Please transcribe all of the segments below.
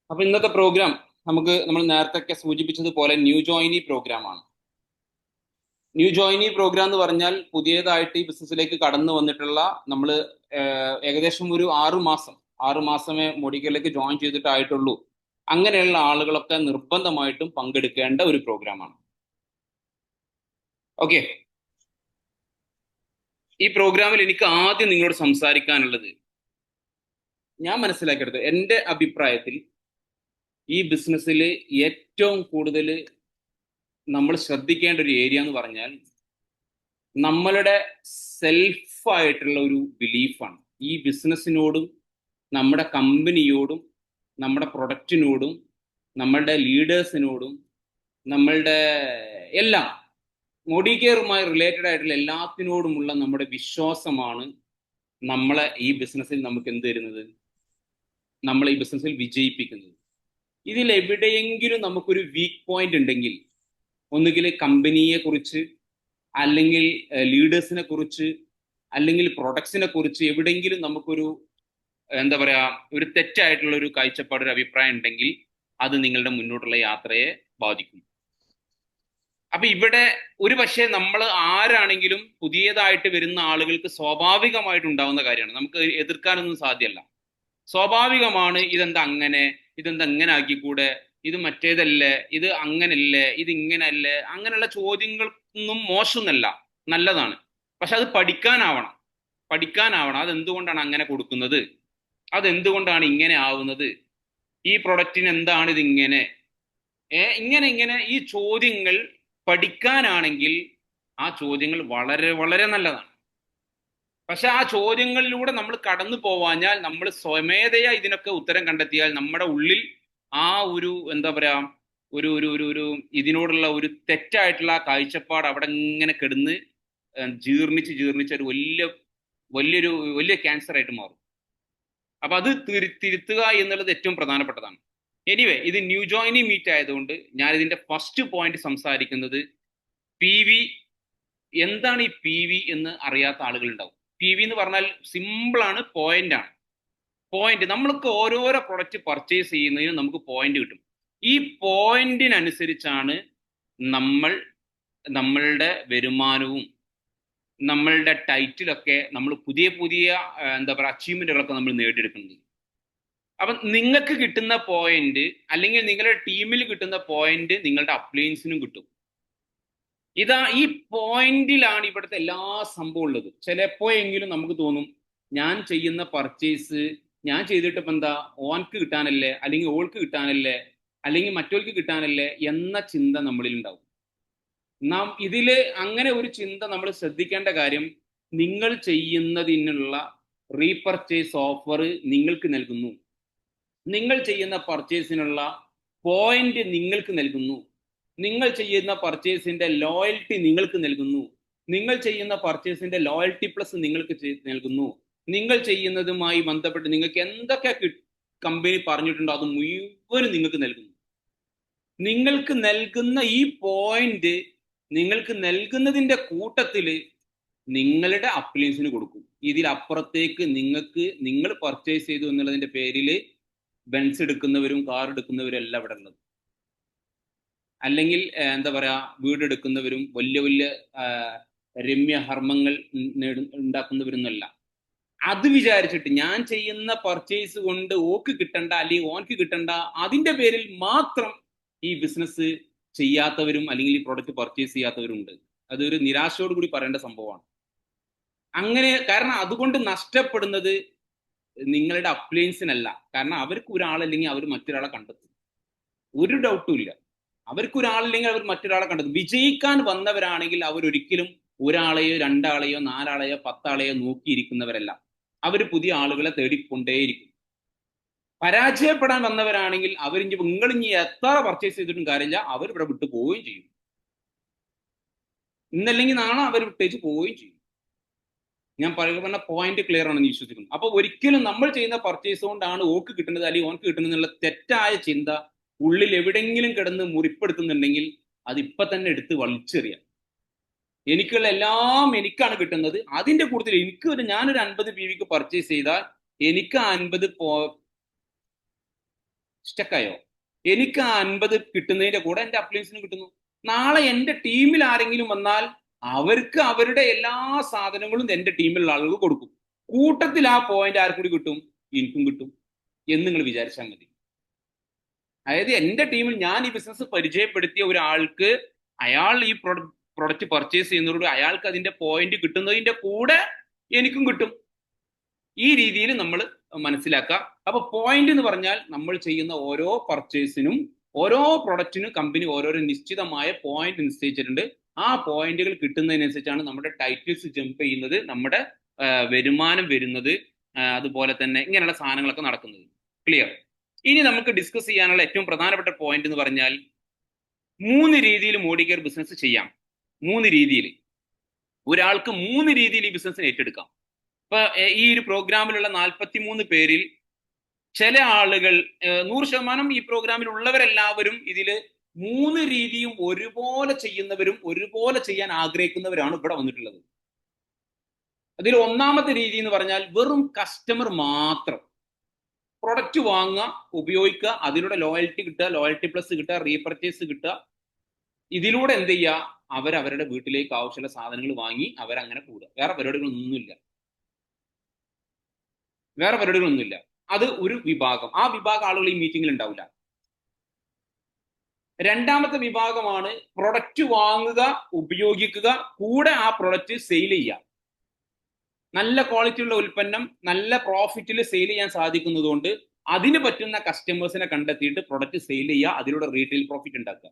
അപ്പൊ ഇന്നത്തെ പ്രോഗ്രാം നമ്മൾ നേരത്തെ സൂചിപ്പിച്ചതുപോലെ ന്യൂ ജോയിനി പ്രോഗ്രാം ആണ്. ന്യൂ ജോയിനി പ്രോഗ്രാം എന്ന് പറഞ്ഞാൽ പുതിയതായിട്ട് ഈ ബിസിനസ്സിലേക്ക് കടന്നു വന്നിട്ടുള്ള നമ്മൾ ഏകദേശം ഒരു 6 മാസമേ മോഡിക്കയിലേക്ക് ജോയിൻ ചെയ്തിട്ടായിട്ടുള്ളൂ. അങ്ങനെയുള്ള ആളുകളൊക്കെ നിർബന്ധമായിട്ടും പങ്കെടുക്കേണ്ട ഒരു പ്രോഗ്രാമാണ്. ഓക്കെ, ഈ പ്രോഗ്രാമിൽ എനിക്ക് ആദ്യം നിങ്ങളോട് സംസാരിക്കാനുള്ളത്, ഞാൻ മനസ്സിലാക്കിയെടുത്തത് എൻ്റെ അഭിപ്രായത്തിൽ ഈ ബിസിനസ്സിൽ ഏറ്റവും കൂടുതൽ നമ്മൾ ശ്രദ്ധിക്കേണ്ട ഒരു ഏരിയ എന്ന് പറഞ്ഞാൽ നമ്മളുടെ സെൽഫായിട്ടുള്ള ഒരു ബിലീഫാണ്. ഈ ബിസിനസ്സിനോടും നമ്മുടെ കമ്പനിയോടും നമ്മുടെ പ്രൊഡക്റ്റിനോടും നമ്മളുടെ ലീഡേഴ്സിനോടും നമ്മളുടെ എല്ലാം മോഡി കെയറുമായി റിലേറ്റഡ് ആയിട്ടുള്ള എല്ലാത്തിനോടുമുള്ള നമ്മുടെ വിശ്വാസമാണ് നമ്മളെ ഈ ബിസിനസ്സിൽ നമുക്ക് എന്ത് തരുന്നത്, നമ്മളെ ഈ ബിസിനസ്സിൽ വിജയിപ്പിക്കുന്നത്. ഇതിൽ എവിടെയെങ്കിലും നമുക്കൊരു വീക്ക് പോയിന്റ് ഉണ്ടെങ്കിൽ, ഒന്നുകിൽ കമ്പനിയെ കുറിച്ച്, അല്ലെങ്കിൽ ലീഡേഴ്സിനെ കുറിച്ച്, അല്ലെങ്കിൽ പ്രൊഡക്ട്സിനെ കുറിച്ച് എവിടെയെങ്കിലും നമുക്കൊരു എന്താ പറയാ ഒരു തെറ്റായിട്ടുള്ള ഒരു കാഴ്ചപ്പാട്, ഒരു അഭിപ്രായം ഉണ്ടെങ്കിൽ അത് നിങ്ങളുടെ മുന്നോട്ടുള്ള യാത്രയെ ബാധിക്കും. അപ്പൊ ഇവിടെ ഒരു പക്ഷേ നമ്മൾ ആരാണെങ്കിലും പുതിയതായിട്ട് വരുന്ന ആളുകൾക്ക് സ്വാഭാവികമായിട്ടുണ്ടാവുന്ന കാര്യമാണ്, നമുക്ക് എതിർക്കാനൊന്നും സാധ്യമല്ല. സ്വാഭാവികമാണ്, ഇതെന്താ അങ്ങനെ ആക്കിക്കൂടെ, ഇത് മറ്റേതല്ലേ, ഇത് അങ്ങനല്ലേ, ഇത് ഇങ്ങനല്ലേ, അങ്ങനെയുള്ള ചോദ്യങ്ങൾക്കൊന്നും മോശമൊന്നല്ല, നല്ലതാണ്. പക്ഷെ അത് പഠിക്കാനാവണം. അതെന്തുകൊണ്ടാണ് അങ്ങനെ കൊടുക്കുന്നത്, അതെന്തുകൊണ്ടാണ് ഇങ്ങനെ ആവുന്നത്, ഈ പ്രൊഡക്റ്റിന് എന്താണ് ഇത് ഇങ്ങനെ, ഇങ്ങനെ ഈ ചോദ്യങ്ങൾ പഠിക്കാനാണെങ്കിൽ ആ ചോദ്യങ്ങൾ വളരെ വളരെ നല്ലതാണ്. പക്ഷെ ആ ചോദ്യങ്ങളിലൂടെ നമ്മൾ കടന്നു പോവാഞ്ഞാൽ, നമ്മൾ സ്വമേധയാ ഇതിനൊക്കെ ഉത്തരം കണ്ടെത്തിയാൽ നമ്മുടെ ഉള്ളിൽ ആ ഒരു എന്താ പറയാ ഒരു ഒരു ഒരു ഒരു ഇതിനോടുള്ള ഒരു തെറ്റായിട്ടുള്ള കാഴ്ചപ്പാട് അവിടെ ഇങ്ങനെ കിടന്ന് ജീർണിച്ച് ഒരു വലിയ ക്യാൻസർ ആയിട്ട് മാറും. അപ്പൊ അത് തിരുത്തുക എന്നുള്ളത് ഏറ്റവും പ്രധാനപ്പെട്ടതാണ്. എനിവേ, ഇത് ന്യൂ ജോയിനി മീറ്റ് ആയതുകൊണ്ട് ഞാൻ ഇതിന്റെ ഫസ്റ്റ് പോയിന്റ് സംസാരിക്കുന്നത്, പി വി എന്താണ്. ഈ പി വി എന്ന് അറിയാത്ത ആളുകൾ ഉണ്ടാവും. പി വി എന്ന് പറഞ്ഞാൽ സിമ്പിളാണ്, പോയിന്റ് ആണ്. പോയിന്റ്, നമ്മൾക്ക് ഓരോരോ പ്രൊഡക്റ്റ് പർച്ചേസ് ചെയ്യുന്നതിന് നമുക്ക് പോയിന്റ് കിട്ടും. ഈ പോയിന്റിനനുസരിച്ചാണ് നമ്മളുടെ വരുമാനവും നമ്മളുടെ ടൈറ്റിലൊക്കെ നമ്മൾ പുതിയ എന്താ പറയുക അച്ചീവ്മെന്റുകളൊക്കെ നമ്മൾ നേടിയെടുക്കുന്നത്. അപ്പം നിങ്ങൾക്ക് കിട്ടുന്ന പോയിന്റ്, അല്ലെങ്കിൽ നിങ്ങളുടെ ടീമിൽ കിട്ടുന്ന പോയിന്റ് നിങ്ങളുടെ അപ്ലയൻസിനും കിട്ടും. ഈ പോയിന്റിലാണ് ഇവിടുത്തെ എല്ലാ സംഭവം ഉള്ളത്. ചിലപ്പോഴെങ്കിലും നമുക്ക് തോന്നും, ഞാൻ ചെയ്യുന്ന പർച്ചേസ് ഞാൻ ചെയ്തിട്ട് ഇപ്പം എന്താ, ഓൻക്ക് കിട്ടാനല്ലേ, അല്ലെങ്കിൽ ഓൾക്ക് കിട്ടാനല്ലേ, അല്ലെങ്കിൽ മറ്റോൾക്ക് കിട്ടാനല്ലേ എന്ന ചിന്ത നമ്മളിൽ ഉണ്ടാവും. ഇതില് അങ്ങനെ ഒരു ചിന്ത നമ്മൾ ശ്രദ്ധിക്കേണ്ട കാര്യം, നിങ്ങൾ ചെയ്യുന്നതിനുള്ള റീപർച്ചേസ് ഓഫർ നിങ്ങൾക്ക് നൽകുന്നു, നിങ്ങൾ ചെയ്യുന്ന പർച്ചേസിനുള്ള പോയിന്റ് നിങ്ങൾക്ക് നൽകുന്നു, നിങ്ങൾ ചെയ്യുന്ന പർച്ചേസിന്റെ ലോയൽറ്റി നിങ്ങൾക്ക് നൽകുന്നു, നിങ്ങൾ ചെയ്യുന്ന പർച്ചേസിന്റെ ലോയൽറ്റി പ്ലസ് നിങ്ങൾക്ക് നൽകുന്നു, നിങ്ങൾ ചെയ്യുന്നതുമായി ബന്ധപ്പെട്ട് നിങ്ങൾക്ക് എന്തൊക്കെ കമ്പനി പറഞ്ഞിട്ടുണ്ടോ അത് മുഴുവനും നിങ്ങൾക്ക് നൽകുന്നു. നിങ്ങൾക്ക് നൽകുന്ന ഈ പോയിന്റ് നിങ്ങൾക്ക് നൽകുന്നതിന്റെ കൂട്ടത്തില് നിങ്ങളുടെ അപ്ലയൻസിന് കൊടുക്കും. ഇതിലപ്പുറത്തേക്ക് നിങ്ങൾ പർച്ചേസ് ചെയ്തു എന്നുള്ളതിന്റെ പേരിൽ ബെൻസ് എടുക്കുന്നവരും കാർ എടുക്കുന്നവരും എല്ലാം ഇവിടെ ഉള്ളത്, അല്ലെങ്കിൽ എന്താ പറയാ വീട് എടുക്കുന്നവരും വലിയ രമ്യ ഹർമ്മങ്ങൾ ഉണ്ടാക്കുന്നവരൊന്നുമല്ല. അത് വിചാരിച്ചിട്ട് ഞാൻ ചെയ്യുന്ന പർച്ചേസ് കൊണ്ട് ഓക്ക് കിട്ടണ്ട അല്ലെങ്കിൽ ഓൻക്ക് കിട്ടണ്ട, അതിന്റെ പേരിൽ മാത്രം ഈ ബിസിനസ് ചെയ്യാത്തവരും അല്ലെങ്കിൽ ഈ പ്രോഡക്റ്റ് പർച്ചേസ് ചെയ്യാത്തവരും ഉണ്ട്. അതൊരു നിരാശയോട് കൂടി പറയേണ്ട സംഭവമാണ്. അങ്ങനെ, കാരണം അതുകൊണ്ട് നഷ്ടപ്പെടുന്നത് നിങ്ങളുടെ അപ്ലയൻസിനല്ല. കാരണം അവർക്ക് ഒരാളല്ലെങ്കിൽ അവർ മറ്റൊരാളെ കണ്ടെത്തും, ഒരു ഡൗട്ടും ഇല്ല. അവർക്ക് ഒരാളില്ലെങ്കിൽ അവർ മറ്റൊരാളെ കണ്ടെത്തും. വിജയിക്കാൻ വന്നവരാണെങ്കിൽ അവരൊരിക്കലും ഒരാളെയോ 2 ആളെയോ 4 ആളെയോ 10 ആളെയോ നോക്കിയിരിക്കുന്നവരല്ല, അവർ പുതിയ ആളുകളെ തേടിക്കൊണ്ടേയിരിക്കും. പരാജയപ്പെടാൻ വന്നവരാണെങ്കിൽ നിങ്ങൾ ഇനി എത്ര പർച്ചേസ് ചെയ്തിട്ടും കാര്യമില്ല, അവർ ഇവിടെ വിട്ടു പോവുകയും ചെയ്യും. ഇന്നല്ലെങ്കിൽ നാളെ അവർ വിട്ടേച്ച് പോവുകയും ചെയ്യും. ഞാൻ പറഞ്ഞ പോയിന്റ് ക്ലിയർ ആണെന്ന് വിശ്വസിക്കുന്നു. അപ്പൊ ഒരിക്കലും നമ്മൾ ചെയ്യുന്ന പർച്ചേസ് കൊണ്ടാണ് ഓക്ക് കിട്ടുന്നത് അല്ലെങ്കിൽ ഓൻക്ക് കിട്ടുന്നത് എന്നുള്ള തെറ്റായ ചിന്ത ഉള്ളിൽ എവിടെയെങ്കിലും കിടന്ന് മുറിപ്പെടുത്തുന്നുണ്ടെങ്കിൽ അതിപ്പൊ തന്നെ എടുത്ത് വലിച്ചെറിയാം. എനിക്കുള്ള എല്ലാം എനിക്കാണ് കിട്ടുന്നത്, അതിന്റെ കൂടുതൽ ഞാനൊരു 50 PVക്ക് പർച്ചേസ് ചെയ്താൽ എനിക്ക് 50 സ്റ്റക്കായോ? എനിക്ക് ആ 50 കിട്ടുന്നതിന്റെ കൂടെ എൻ്റെ അപ്ലയൻസിന് കിട്ടുന്നു. നാളെ എൻ്റെ ടീമിൽ ആരെങ്കിലും വന്നാൽ അവർക്ക് അവരുടെ എല്ലാ സാധനങ്ങളും എൻ്റെ ടീമിലുള്ള ആളുകൾക്ക് കൊടുക്കും. കൂട്ടത്തിൽ ആ പോയിന്റ് ആർക്കും കൂടി കിട്ടും? എനിക്കും കിട്ടും എന്ന് നിങ്ങൾ വിചാരിച്ചാൽ മതി. അതായത് എൻ്റെ ടീമിൽ ഞാൻ ഈ ബിസിനസ് പരിചയപ്പെടുത്തിയ ഒരാൾക്ക് അയാൾ ഈ പ്രൊഡക്റ്റ് പർച്ചേസ് ചെയ്യുന്നതോട് അയാൾക്ക് അതിന്റെ പോയിന്റ് കിട്ടുന്നതിന്റെ കൂടെ എനിക്കും കിട്ടും. ഈ രീതിയിൽ നമ്മൾ മനസ്സിലാക്കുക. അപ്പൊ പോയിന്റ് എന്ന് പറഞ്ഞാൽ നമ്മൾ ചെയ്യുന്ന ഓരോ പർച്ചേസിനും ഓരോ പ്രൊഡക്റ്റിനും കമ്പനി ഓരോരോ നിശ്ചിതമായ പോയിന്റ് നിശ്ചയിച്ചിട്ടുണ്ട്. ആ പോയിന്റുകൾ കിട്ടുന്നതിനനുസരിച്ചാണ് നമ്മുടെ ടൈറ്റിൽസ് ജമ്പ് ചെയ്യുന്നത്, നമ്മുടെ വരുമാനം വരുന്നത്, അതുപോലെ തന്നെ ഇങ്ങനെയുള്ള സാധനങ്ങളൊക്കെ നടക്കുന്നത്. ക്ലിയർ? ഇനി നമുക്ക് ഡിസ്കസ് ചെയ്യാനുള്ള ഏറ്റവും പ്രധാനപ്പെട്ട പോയിന്റ് എന്ന് പറഞ്ഞാൽ 3 രീതിയിൽ മോഡി കെയർ ബിസിനസ് ചെയ്യാം. 3 രീതിയിൽ ഒരാൾക്ക് 3 രീതിയിൽ ഈ ബിസിനസ്സിനെ ഏറ്റെടുക്കാം. ഇപ്പൊ ഈ ഒരു പ്രോഗ്രാമിലുള്ള 43 പേരിൽ ചില ആളുകൾ 100% ഈ പ്രോഗ്രാമിൽ ഉള്ളവരെല്ലാവരും ഇതിൽ 3 രീതിയും ഒരുപോലെ ചെയ്യുന്നവരും ഒരുപോലെ ചെയ്യാൻ ആഗ്രഹിക്കുന്നവരാണ് ഇവിടെ വന്നിട്ടുള്ളത്. അതിൽ ഒന്നാമത്തെ രീതി എന്ന് പറഞ്ഞാൽ വെറും കസ്റ്റമർ മാത്രം പ്രൊഡക്റ്റ് വാങ്ങുക, ഉപയോഗിക്കുക, അതിലൂടെ ലോയൽറ്റി കിട്ടുക, ലോയൽറ്റി പ്ലസ് കിട്ടുക, റീപർച്ചേസ് കിട്ടുക. ഇതിലൂടെ എന്ത് ചെയ്യുക? അവരവരുടെ വീട്ടിലേക്ക് ആവശ്യമുള്ള സാധനങ്ങൾ വാങ്ങി അവരങ്ങനെ കൂടുക. വേറെ പരിപാടികളൊന്നുമില്ല. അത് ഒരു വിഭാഗം. ആ വിഭാഗം ആളുകൾ ഈ മീറ്റിംഗിൽ ഉണ്ടാവില്ല. രണ്ടാമത്തെ വിഭാഗമാണ് പ്രൊഡക്റ്റ് വാങ്ങുക, ഉപയോഗിക്കുക, കൂടെ ആ പ്രൊഡക്റ്റ് സെയിൽ ചെയ്യുക. നല്ല ക്വാളിറ്റി ഉള്ള ഉൽപ്പന്നം നല്ല പ്രോഫിറ്റിൽ സെയിൽ ചെയ്യാൻ സാധിക്കുന്നതുകൊണ്ട് അതിന് പറ്റുന്ന കസ്റ്റമേഴ്സിനെ കണ്ടെത്തിയിട്ട് പ്രൊഡക്റ്റ് സെയിൽ ചെയ്യുക, അതിലൂടെ റീറ്റെയിൽ പ്രോഫിറ്റ് ഉണ്ടാക്കുക.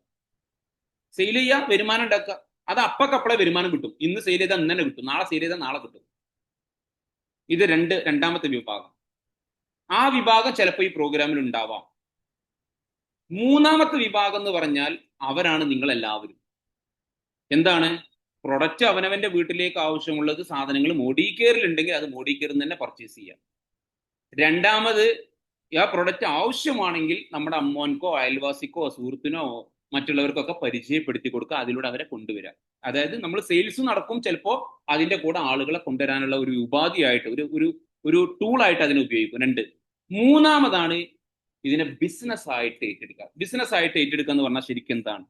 സെയിൽ ചെയ്യുക, വരുമാനം ഉണ്ടാക്കുക. അത് അപ്പക്കപ്പളെ വരുമാനം കിട്ടും. ഇന്ന് സെയിൽ ചെയ്താൽ ഇന്ന് തന്നെ കിട്ടും, നാളെ സെയിൽ ചെയ്താൽ നാളെ കിട്ടും. ഇത് രണ്ടാമത്തെ വിഭാഗം. ആ വിഭാഗം ചിലപ്പോൾ ഈ പ്രോഗ്രാമിൽ ഉണ്ടാവാം. മൂന്നാമത്തെ വിഭാഗം എന്ന് പറഞ്ഞാൽ അവരാണ് നിങ്ങൾ എല്ലാവരും. എന്താണ്? പ്രൊഡക്റ്റ് അവനവന്റെ വീട്ടിലേക്ക് ആവശ്യമുള്ളത് സാധനങ്ങൾ മോഡി കെയറിൽ ഉണ്ടെങ്കിൽ അത് മോഡി കെയറിൽ തന്നെ പർച്ചേസ് ചെയ്യാം. രണ്ടാമത് ആ പ്രൊഡക്റ്റ് ആവശ്യമാണെങ്കിൽ നമ്മുടെ അമ്മോൻക്കോ അയൽവാസിക്കോ സുഹൃത്തിനോ മറ്റുള്ളവർക്കൊക്കെ പരിചയപ്പെടുത്തി കൊടുക്കുക, അതിലൂടെ അവരെ കൊണ്ടുവരാം. അതായത് നമ്മൾ സെയിൽസ് നടക്കും, ചിലപ്പോൾ അതിന്റെ കൂടെ ആളുകളെ കൊണ്ടുവരാനുള്ള ഒരു ഉപാധിയായിട്ട് ഒരു ടൂളായിട്ട് അതിനെ ഉപയോഗിക്കും. മൂന്നാമതാണ് ഇതിനെ ബിസിനസ് ആയിട്ട് ഏറ്റെടുക്കുക. ബിസിനസ് ആയിട്ട് ഏറ്റെടുക്കുക എന്ന് പറഞ്ഞാൽ ശരിക്കും എന്താണ്?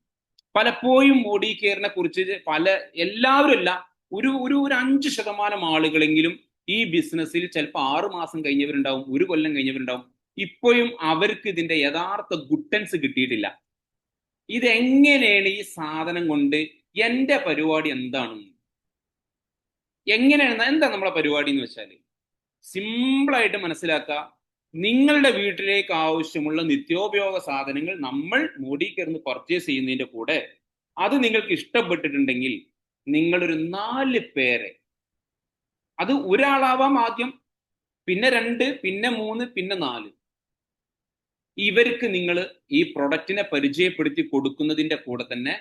പലപ്പോഴും മോഡി കെയറിനെ കുറിച്ച് എല്ലാവരും അല്ല, ഒരു 5% ആളുകളെങ്കിലും ഈ ബിസിനസ്സിൽ ചിലപ്പോൾ 6 മാസം കഴിഞ്ഞവരുണ്ടാവും, 1 കൊല്ലം കഴിഞ്ഞവരുണ്ടാവും. ഇപ്പോഴും അവർക്ക് ഇതിന്റെ യഥാർത്ഥ ഗുട്ടൻസ് കിട്ടിയിട്ടില്ല. ഇതെങ്ങനെയാണ് ഈ സാധനം കൊണ്ട് എന്റെ പരിപാടി എന്താണ്, എങ്ങനെയാണ്, എന്താ നമ്മളെ പരിപാടി എന്ന് വെച്ചാൽ സിമ്പിളായിട്ട് മനസ്സിലാക്കുക. നിങ്ങളുടെ വീട്ടിലേക്ക് ആവശ്യമുള്ള നിത്യോപയോഗ സാധനങ്ങൾ നമ്മൾ മോഡി കെയറിന്ന് പർച്ചേസ് ചെയ്യുന്നതിന്റെ കൂടെ അത് നിങ്ങൾക്ക് ഇഷ്ടപ്പെട്ടിട്ടുണ്ടെങ്കിൽ നിങ്ങളൊരു 4 പേരെ, അത് ഒരാളാവാം ആദ്യം, പിന്നെ 2, പിന്നെ 3, പിന്നെ 4, ഇവർക്ക് നിങ്ങൾ ഈ പ്രൊഡക്റ്റിനെ പരിചയപ്പെടുത്തി കൊടുക്കുന്നതിന്റെ കൂടെ തന്നെ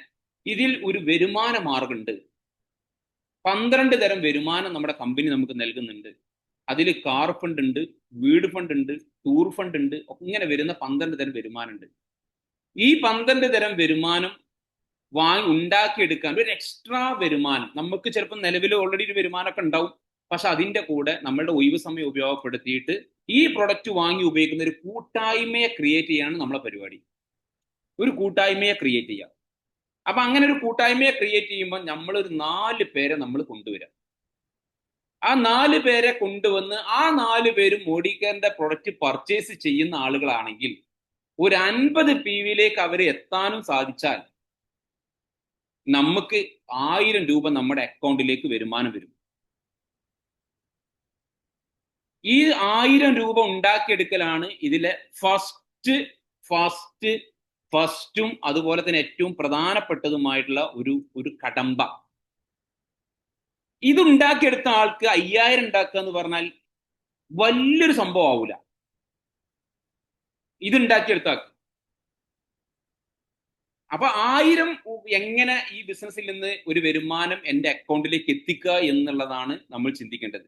ഇതിൽ ഒരു വരുമാന മാർഗമുണ്ട്. 12 തരം വരുമാനം നമ്മുടെ കമ്പനി നമുക്ക് നൽകുന്നുണ്ട്. അതിൽ കാർ ഫണ്ട് ഉണ്ട്, വീട് ഫണ്ട് ഉണ്ട്, ടൂർ ഫണ്ട് ഉണ്ട്, ഇങ്ങനെ വരുന്ന 12 തരം വരുമാനമുണ്ട്. ഈ 12 തരം വരുമാനം ഉണ്ടാക്കിയെടുക്കാൻ ഒരു എക്സ്ട്രാ വരുമാനം നമുക്ക് ചിലപ്പോൾ നിലവിൽ ഓൾറെഡി ഒരു വരുമാനമൊക്കെ ഉണ്ടാവും. പക്ഷെ അതിന്റെ കൂടെ നമ്മളുടെ ഒഴിവ് സമയം ഉപയോഗപ്പെടുത്തിയിട്ട് ഈ പ്രൊഡക്റ്റ് വാങ്ങി ഉപയോഗിക്കുന്ന ഒരു കൂട്ടായ്മയെ ക്രിയേറ്റ് ചെയ്യാണ് നമ്മളെ പരിപാടി. ഒരു കൂട്ടായ്മയെ ക്രിയേറ്റ് ചെയ്യുക. അപ്പൊ അങ്ങനെ ഒരു കൂട്ടായ്മയെ ക്രിയേറ്റ് ചെയ്യുമ്പോൾ നമ്മളൊരു 4 പേരെ നമ്മൾ കൊണ്ടുവരാം. ആ 4 പേരെ കൊണ്ടുവന്ന് ആ 4 പേരും മോഡി കെയറിന്റെ പ്രൊഡക്റ്റ് പർച്ചേസ് ചെയ്യുന്ന ആളുകളാണെങ്കിൽ ഒരു 50 PVയിലേക്ക് അവർ എത്താനും സാധിച്ചാൽ നമുക്ക് 1000 രൂപ നമ്മുടെ അക്കൗണ്ടിലേക്ക് വരുമാനം വരും. ഈ 1000 രൂപ ഉണ്ടാക്കിയെടുക്കലാണ് ഇതിലെ ഫസ്റ്റും അതുപോലെ തന്നെ ഏറ്റവും പ്രധാനപ്പെട്ടതുമായിട്ടുള്ള ഒരു കടമ്പ. ഇത് ഉണ്ടാക്കിയെടുത്ത ആൾക്ക് 5000 ഉണ്ടാക്കുക എന്ന് പറഞ്ഞാൽ വലിയൊരു സംഭവം ആവൂല. ഇത് ഉണ്ടാക്കിയെടുത്ത ആൾക്ക് അപ്പൊ 1000 എങ്ങനെ ഈ ബിസിനസ്സിൽ നിന്ന് ഒരു വരുമാനം എൻ്റെ അക്കൗണ്ടിലേക്ക് എത്തിക്കുക എന്നുള്ളതാണ് നമ്മൾ ചിന്തിക്കേണ്ടത്.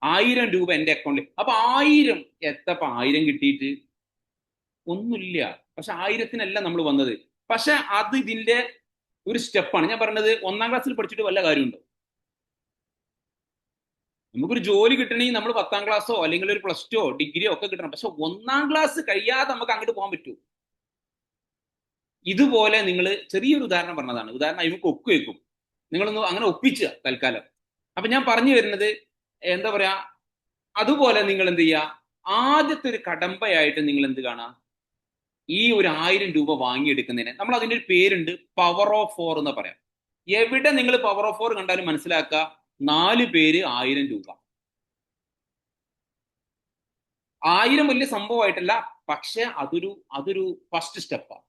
1000 രൂപ എൻ്റെ അക്കൗണ്ടിൽ. അപ്പൊ 1000 എത്തപ്പോ 1000 കിട്ടിയിട്ട് ഒന്നുമില്ല. പക്ഷെ 1000-ത്തിനല്ല നമ്മൾ വന്നത്. പക്ഷെ അത് ഇതിന്റെ ഒരു സ്റ്റെപ്പാണ്. ഞാൻ പറഞ്ഞത് 1ാം ക്ലാസ്സിൽ പഠിച്ചിട്ട് വല്ല കാര്യമുണ്ടോ? നമുക്കൊരു ജോലി കിട്ടണമെങ്കിൽ നമ്മൾ 10ാം ക്ലാസ്സോ അല്ലെങ്കിൽ ഒരു +2 ഡിഗ്രിയോ ഒക്കെ കിട്ടണം. പക്ഷെ 1ാം ക്ലാസ് കഴിയാതെ നമുക്ക് അങ്ങോട്ട് പോകാൻ പറ്റൂ? ഇതുപോലെ നിങ്ങൾ ചെറിയൊരു ഉദാഹരണം പറഞ്ഞതാണ്. ഉദാഹരണം നമുക്ക് ഒക്കു വെക്കും, നിങ്ങളൊന്ന് അങ്ങനെ ഒപ്പിച്ച തൽക്കാലം. അപ്പൊ ഞാൻ പറഞ്ഞു വരുന്നത് എന്താ പറയാ, അതുപോലെ നിങ്ങൾ എന്ത് ചെയ്യുക, ആദ്യത്തെ ഒരു കടമ്പയായിട്ട് നിങ്ങൾ എന്ത് കാണാ, ഈ ഒരു 1000 രൂപ വാങ്ങിയെടുക്കുന്നതിന് നമ്മൾ അതിന്റെ ഒരു പേരുണ്ട്, പവർ ഓഫ് 4 എന്ന് പറയാം. എവിടെ നിങ്ങൾ പവർ ഓഫ് 4 കണ്ടാലും മനസ്സിലാക്കുക, 4 പേര് 1000 രൂപ. 1000 വലിയ സംഭവമായിട്ടല്ല, പക്ഷെ അതൊരു ഫസ്റ്റ് സ്റ്റെപ്പാണ്.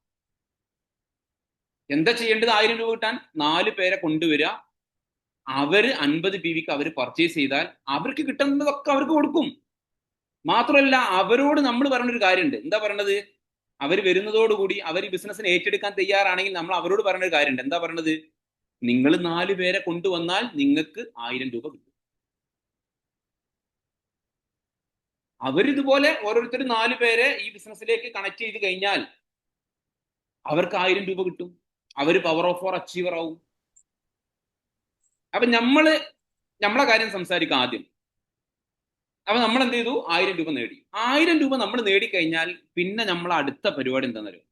എന്താ ചെയ്യേണ്ടത്? 1000 രൂപ കിട്ടാൻ 4 പേരെ കൊണ്ടുവരിക, അവര് 50 PVക്ക് അവർ പർച്ചേസ് ചെയ്താൽ അവർക്ക് കിട്ടുന്നതൊക്കെ അവർക്ക് കൊടുക്കും. മാത്രമല്ല അവരോട് നമ്മൾ പറയുന്നൊരു കാര്യമുണ്ട്. എന്താ പറയണത്? അവർ വരുന്നതോടുകൂടി അവർ ഈ ബിസിനസ്സിനെ ഏറ്റെടുക്കാൻ തയ്യാറാണെങ്കിൽ നമ്മൾ അവരോട് പറയുന്ന ഒരു കാര്യമുണ്ട്. എന്താ പറയണത്? നിങ്ങൾ 4 പേരെ കൊണ്ടുവന്നാൽ നിങ്ങൾക്ക് 1000 രൂപ കിട്ടും. അവരിതുപോലെ ഓരോരുത്തർ 4 പേരെ ഈ ബിസിനസ്സിലേക്ക് കണക്ട് ചെയ്ത് കഴിഞ്ഞാൽ അവർക്ക് 1000 രൂപ കിട്ടും. അവർ പവർ ഓഫ് 4 അച്ചീവർ ആവും. അപ്പൊ നമ്മളെ കാര്യം സംസാരിക്കാം ആദ്യം. അപ്പൊ നമ്മൾ എന്ത് ചെയ്തു? 1000 രൂപ നേടി. 1000 രൂപ നമ്മൾ നേടിക്കഴിഞ്ഞാൽ പിന്നെ നമ്മളെ അടുത്ത പരിപാടി എന്താണെന്നറിയോ?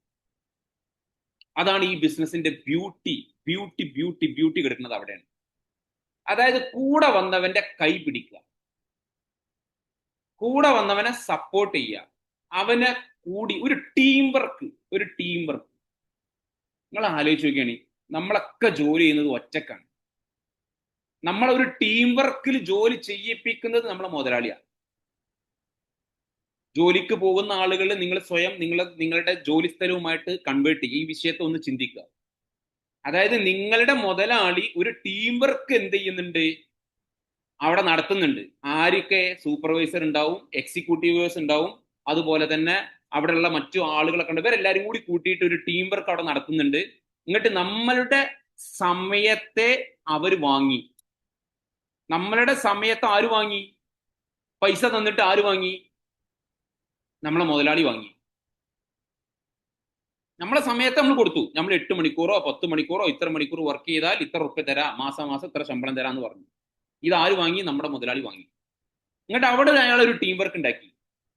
അതാണ് ഈ ബിസിനസിന്റെ ബ്യൂട്ടി. ബ്യൂട്ടി ബ്യൂട്ടി ബ്യൂട്ടി കിടക്കുന്നത് അവിടെയാണ്. അതായത് കൂടെ വന്നവന്റെ കൈ പിടിക്കുക, കൂടെ വന്നവനെ സപ്പോർട്ട് ചെയ്യുക, അവനെ കൂടി ഒരു ടീം വർക്ക്. നിങ്ങൾ ആലോചിച്ച് നോക്കിയാണ്, നമ്മളൊക്കെ ജോലി ചെയ്യുന്നത് ഒറ്റക്കാണ്. നമ്മളൊരു ടീം വർക്കിൽ ജോലി ചെയ്യിപ്പിക്കുന്നത് നമ്മളെ മുതലാളിയാണ്. ജോലിക്ക് പോകുന്ന ആളുകൾ നിങ്ങൾ സ്വയം നിങ്ങളുടെ ജോലി സ്ഥലവുമായിട്ട് കൺവേർട്ട് ചെയ്യുക. ഈ വിഷയത്തെ ഒന്ന് ചിന്തിക്കുക. അതായത് നിങ്ങളുടെ മുതലാളി ഒരു ടീം വർക്ക് എന്ത് ചെയ്യുന്നുണ്ട്, അവിടെ നടത്തുന്നുണ്ട്. ആരൊക്കെ? സൂപ്പർവൈസർ ഉണ്ടാവും, എക്സിക്യൂട്ടീവേഴ്സ് ഉണ്ടാവും, അതുപോലെ തന്നെ അവിടെയുള്ള മറ്റു ആളുകളൊക്കെ ഉണ്ട്. ഇവരെല്ലാരും കൂടി കൂട്ടിയിട്ട് ഒരു ടീം വർക്ക് അവിടെ നടത്തുന്നുണ്ട്. എന്നിട്ട് നമ്മളുടെ സമയത്തെ അവർ വാങ്ങി. നമ്മളുടെ സമയത്ത് ആര് വാങ്ങി? പൈസ തന്നിട്ട് ആര് വാങ്ങി? നമ്മളെ മുതലാളി വാങ്ങി. നമ്മളെ സമയത്ത് നമ്മൾ കൊടുത്തു. നമ്മൾ 8 മണിക്കൂറോ 10 മണിക്കൂറോ ഇത്ര മണിക്കൂർ വർക്ക് ചെയ്താൽ ഇത്ര ഉറുപ്പ്യ തരാം, മാസം ഇത്ര ശമ്പളം തരാന്ന് പറഞ്ഞു. ഇത് ആര് വാങ്ങി? നമ്മുടെ മുതലാളി വാങ്ങി. എന്നിട്ട് അവിടെ അയാൾ ഒരു ടീം വർക്ക് ഉണ്ടാക്കി.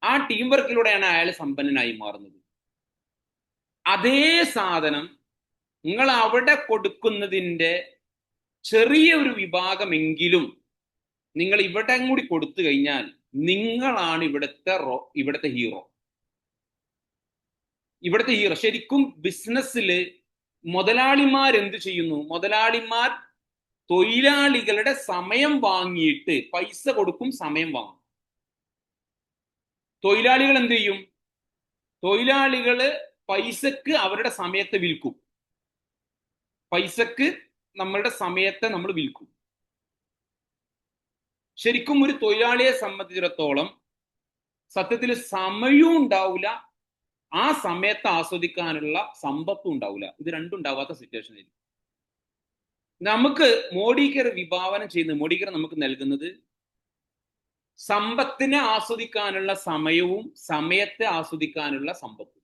ആ ടീം വർക്കിലൂടെയാണ് അയാൾ സമ്പന്നനായി മാറുന്നത്. അതേ സാധനം നിങ്ങൾ അവിടെ കൊടുക്കുന്നതിന്റെ ചെറിയ ഒരു വിഭാഗമെങ്കിലും നിങ്ങൾ ഇവിടെ കൂടി കൊടുത്തു കഴിഞ്ഞാൽ നിങ്ങളാണ് ഇവിടുത്തെ ഹീറോ. ശരിക്കും ബിസിനസ്സിൽ മുതലാളിമാർ എന്ത് ചെയ്യുന്നു? മുതലാളിമാർ തൊഴിലാളികളുടെ സമയം വാങ്ങിയിട്ട് പൈസ കൊടുക്കും, സമയം വാങ്ങും. തൊഴിലാളികൾ എന്ത് ചെയ്യും? തൊഴിലാളികള് പൈസക്ക് അവരുടെ സമയത്തെ വിൽക്കും. പൈസക്ക് നമ്മളുടെ സമയത്തെ നമ്മൾ വിൽക്കും. ശരിക്കും ഒരു തൊഴിലാളിയെ സംബന്ധിച്ചിടത്തോളം സത്യത്തിൽ സമയവും ഉണ്ടാവില്ല, ആ സമയത്ത് ആസ്വദിക്കാനുള്ള സമ്പത്തും ഉണ്ടാവില്ല. ഇത് രണ്ടും ഉണ്ടാവാത്ത സിറ്റുവേഷനിൽ നമുക്ക് മോഡികെയർ വിഭാവനം ചെയ്യുന്നത്, മോഡികെയർ നമുക്ക് നൽകുന്നത് സമ്പത്തിനെ ആസ്വദിക്കാനുള്ള സമയവും സമയത്തെ ആസ്വദിക്കാനുള്ള സമ്പത്തും.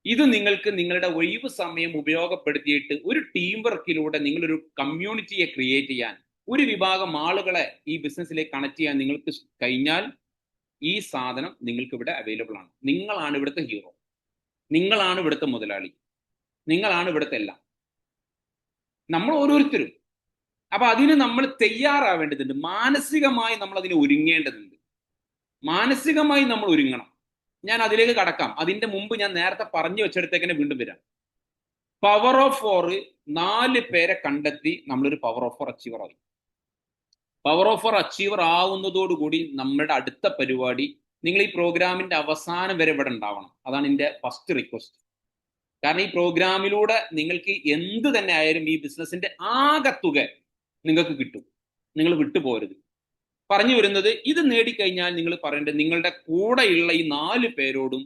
ഇത് നിങ്ങൾക്ക് നിങ്ങളുടെ ഒഴിവ് സമയം ഉപയോഗപ്പെടുത്തിയിട്ട് ഒരു ടീം വർക്കിലൂടെ നിങ്ങളൊരു കമ്മ്യൂണിറ്റിയെ ക്രിയേറ്റ് ചെയ്യാൻ, ഒരു വിഭാഗം ആളുകളെ ഈ ബിസിനസ്സിലേക്ക് കണക്ട് ചെയ്യാൻ നിങ്ങൾക്ക് കഴിഞ്ഞാൽ ഈ സാധനം നിങ്ങൾക്ക് ഇവിടെ അവൈലബിൾ ആണ്. നിങ്ങളാണ് ഇവിടുത്തെ ഹീറോ, നിങ്ങളാണ് ഇവിടുത്തെ മുതലാളി, നിങ്ങളാണ് ഇവിടുത്തെ എല്ലാം, നമ്മൾ ഓരോരുത്തരും. അപ്പൊ അതിന് നമ്മൾ തയ്യാറാവേണ്ടതുണ്ട്. മാനസികമായി നമ്മൾ അതിന് ഒരുങ്ങേണ്ടതുണ്ട്. മാനസികമായി നമ്മൾ ഒരുങ്ങണം. ഞാൻ അതിലേക്ക് കടക്കാം. അതിന്റെ മുമ്പ് ഞാൻ നേരത്തെ പറഞ്ഞു വെച്ചെടുത്തേക്ക് വീണ്ടും വരാം. പവർ ഓഫ് 4, 4 പേരെ കണ്ടെത്തി നമ്മളൊരു പവർ ഓഫ് 4 അച്ചീവർ ആയി. പവർ ഓഫ് 4 അച്ചീവർ ആവുന്നതോടുകൂടി നമ്മുടെ അടുത്ത പരിപാടി, നിങ്ങൾ ഈ പ്രോഗ്രാമിന്റെ അവസാനം വരെ ഇവിടെ ഉണ്ടാവണം. അതാണ് എൻ്റെ ഫസ്റ്റ് റിക്വസ്റ്റ്. കാരണം ഈ പ്രോഗ്രാമിലൂടെ നിങ്ങൾക്ക് എന്ത് തന്നെ ആയാലും ഈ ബിസിനസിന്റെ ആകത്തുക നിങ്ങൾക്ക് കിട്ടും. നിങ്ങൾ വിട്ടുപോകരുത്. പറഞ്ഞു വരുന്നത്, ഇത് നേടിക്കഴിഞ്ഞാൽ നിങ്ങൾ പറയേണ്ടത് നിങ്ങളുടെ കൂടെയുള്ള ഈ 4 പേരോടും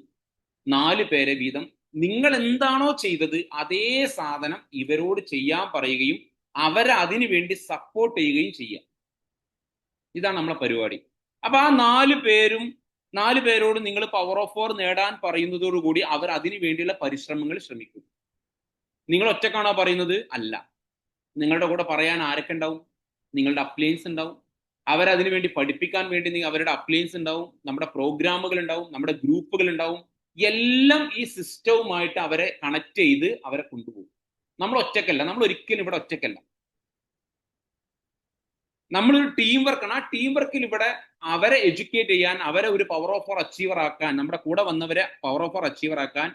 4 പേരെ വീതം നിങ്ങൾ എന്താണോ ചെയ്തത് അതേ സാധനം ഇവരോട് ചെയ്യാൻ പറയുകയും അവരെ അതിനു വേണ്ടി സപ്പോർട്ട് ചെയ്യുകയും ചെയ്യാം. ഇതാണ് നമ്മളെ പരിപാടി. അപ്പൊ ആ 4 പേരോട് നിങ്ങൾ പവർ ഓഫ് 4 നേടാൻ പറയുന്നതോടുകൂടി അവർ അതിനു വേണ്ടിയുള്ള പരിശ്രമങ്ങൾ ശ്രമിക്കും. നിങ്ങൾ ഒറ്റക്കാണോ പറയുന്നത്? അല്ല. നിങ്ങളുടെ കൂടെ പറയാൻ ആരൊക്കെ ഉണ്ടാവും? നിങ്ങളുടെ അപ്ലയൻസ് ഉണ്ടാവും, അവരതിനു വേണ്ടി പഠിപ്പിക്കാൻ വേണ്ടി അവരുടെ അപ്ലയൻസ് ഉണ്ടാവും, നമ്മുടെ പ്രോഗ്രാമുകൾ ഉണ്ടാവും, നമ്മുടെ ഗ്രൂപ്പുകൾ ഉണ്ടാവും. എല്ലാം ഈ സിസ്റ്റവുമായിട്ട് അവരെ കണക്ട് ചെയ്ത് അവരെ കൊണ്ടുപോകും. നമ്മൾ ഒറ്റക്കല്ല, നമ്മൾ ഒരിക്കലും ഇവിടെ ഒറ്റക്കല്ല. നമ്മളൊരു ടീം വർക്കാണ്. ആ ടീം വർക്കിൽ ഇവിടെ അവരെ എഡ്യൂക്കേറ്റ് ചെയ്യാൻ, അവരെ ഒരു പവർ ഓഫ് ഫോർ അച്ചീവർ ആക്കാൻ, നമ്മുടെ കൂടെ വന്നവരെ പവർ ഓഫ് ഫോർ അച്ചീവർ ആക്കാൻ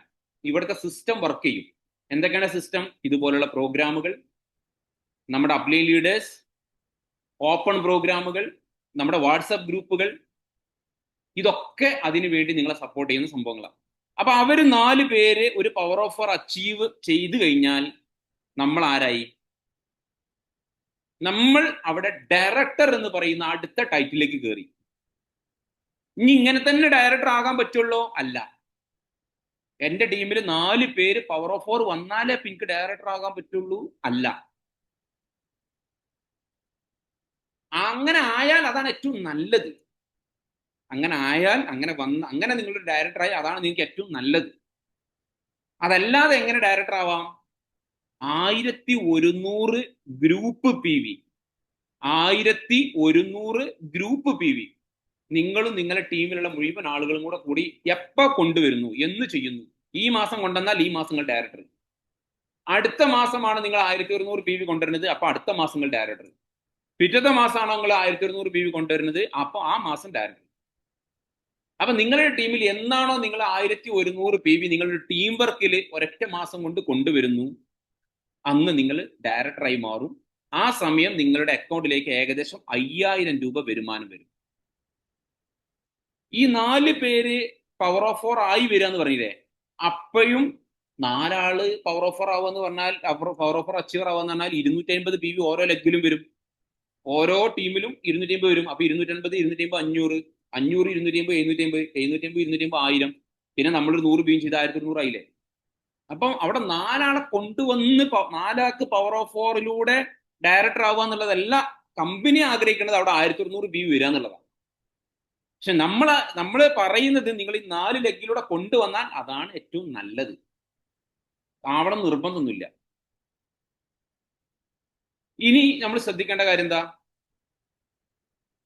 ഇവിടുത്തെ സിസ്റ്റം വർക്ക് ചെയ്യും. എന്തൊക്കെയാണ് സിസ്റ്റം? ഇതുപോലുള്ള പ്രോഗ്രാമുകൾ, നമ്മുടെ അപ്ലൈൻ ലീഡേഴ്സ്, ഓപ്പൺ പ്രോഗ്രാമുകൾ, നമ്മുടെ വാട്സപ്പ് ഗ്രൂപ്പുകൾ, ഇതൊക്കെ അതിനു വേണ്ടി നിങ്ങളെ സപ്പോർട്ട് ചെയ്യുന്ന സംഭവങ്ങളാണ്. അപ്പൊ അവര് 4 പേര് ഒരു പവർ ഓഫ് ഫോർ അച്ചീവ് ചെയ്തു കഴിഞ്ഞാൽ നമ്മൾ ആരായി? നമ്മൾ അവിടെ ഡയറക്ടർ എന്ന് പറയുന്ന അടുത്ത ടൈറ്റിലേക്ക് കയറി. ഇനി ഇങ്ങനെ തന്നെ ഡയറക്ടർ ആകാൻ പറ്റുള്ളൂ? അല്ല. എന്റെ ടീമിൽ 4 പേര് പവർ ഓഫ് ഫോർ വന്നാലേ എനിക്ക് ഡയറക്ടർ ആകാൻ പറ്റുള്ളൂ? അല്ല. അങ്ങനെ ആയാൽ അതാണ് ഏറ്റവും നല്ലത്. അങ്ങനെ ആയാൽ, അങ്ങനെ നിങ്ങളുടെ ഡയറക്ടറായി അതാണ് നിങ്ങൾക്ക് ഏറ്റവും നല്ലത്. അതല്ലാതെ എങ്ങനെ ഡയറക്ടർ ആവാം? 1100 ഗ്രൂപ്പ് PV, 1100 ഗ്രൂപ്പ് PV നിങ്ങളും നിങ്ങളുടെ ടീമിലുള്ള മുഴുവൻ ആളുകളും കൂടി എപ്പോ കൊണ്ടുവരുന്നു, എന്ന് ചെയ്യുന്നു. ഈ മാസം കൊണ്ടുവന്നാൽ ഈ മാസം നിങ്ങൾ ഡയറക്ടർ. അടുത്ത മാസമാണ് നിങ്ങൾ 1100 PV കൊണ്ടുവരുന്നത്, അപ്പൊ അടുത്ത മാസം നിങ്ങൾ ഡയറക്ടർ. പിറ്റത്തെ മാസമാണോ നിങ്ങൾ 1100 PV കൊണ്ടുവരുന്നത്, അപ്പൊ ആ മാസം ഡയറക്ടർ. അപ്പൊ നിങ്ങളുടെ ടീമിൽ എന്നാണോ നിങ്ങൾ 1100 PV നിങ്ങളുടെ ടീം വർക്കിൽ ഒരൊറ്റ മാസം കൊണ്ട് കൊണ്ടുവരുന്നു, അന്ന് നിങ്ങൾ ഡയറക്ടറായി മാറും. ആ സമയം നിങ്ങളുടെ അക്കൗണ്ടിലേക്ക് ഏകദേശം 5000 രൂപ വരുമാനം വരും. ഈ 4 പേര് പവർ ഓഫ് ഫോർ ആയി വരിക എന്ന് പറഞ്ഞില്ലേ, അപ്പോഴും 4 ആള് പവർ ഓഫ് ഫോർ ആവുക എന്ന് പറഞ്ഞാൽ, പവർ ഓഫ് ഫോർ അച്ചീവർ ആവുക എന്ന് പറഞ്ഞാൽ 250 PV ഓരോ ലെഗിലും വരും. ഓരോ ടീമിലും 250 വരും. അപ്പൊ 250, 250, 500, 500, 250, 750, 750, 250, 1000. പിന്നെ നമ്മളൊരു 100 PV ചെയ്ത് 1100 ആയില്ലേ. അപ്പം അവിടെ 4 ആളെ കൊണ്ടുവന്ന് 4 ആൾക്ക് പവർ ഓഫ് ഫോറിലൂടെ ഡയറക്ടർ ആവുക എന്നുള്ളതല്ല കമ്പനി ആഗ്രഹിക്കുന്നത്. അവിടെ 1100 PV വരിക എന്നുള്ളതാണ്. പക്ഷെ നമ്മള് പറയുന്നത് നിങ്ങൾ ഈ 4 ലെഗിലൂടെ കൊണ്ടുവന്നാൽ അതാണ് ഏറ്റവും നല്ലത്. ആവണം നിർബന്ധമൊന്നുമില്ല. ഇനി നമ്മൾ ശ്രദ്ധിക്കേണ്ട കാര്യം എന്താ?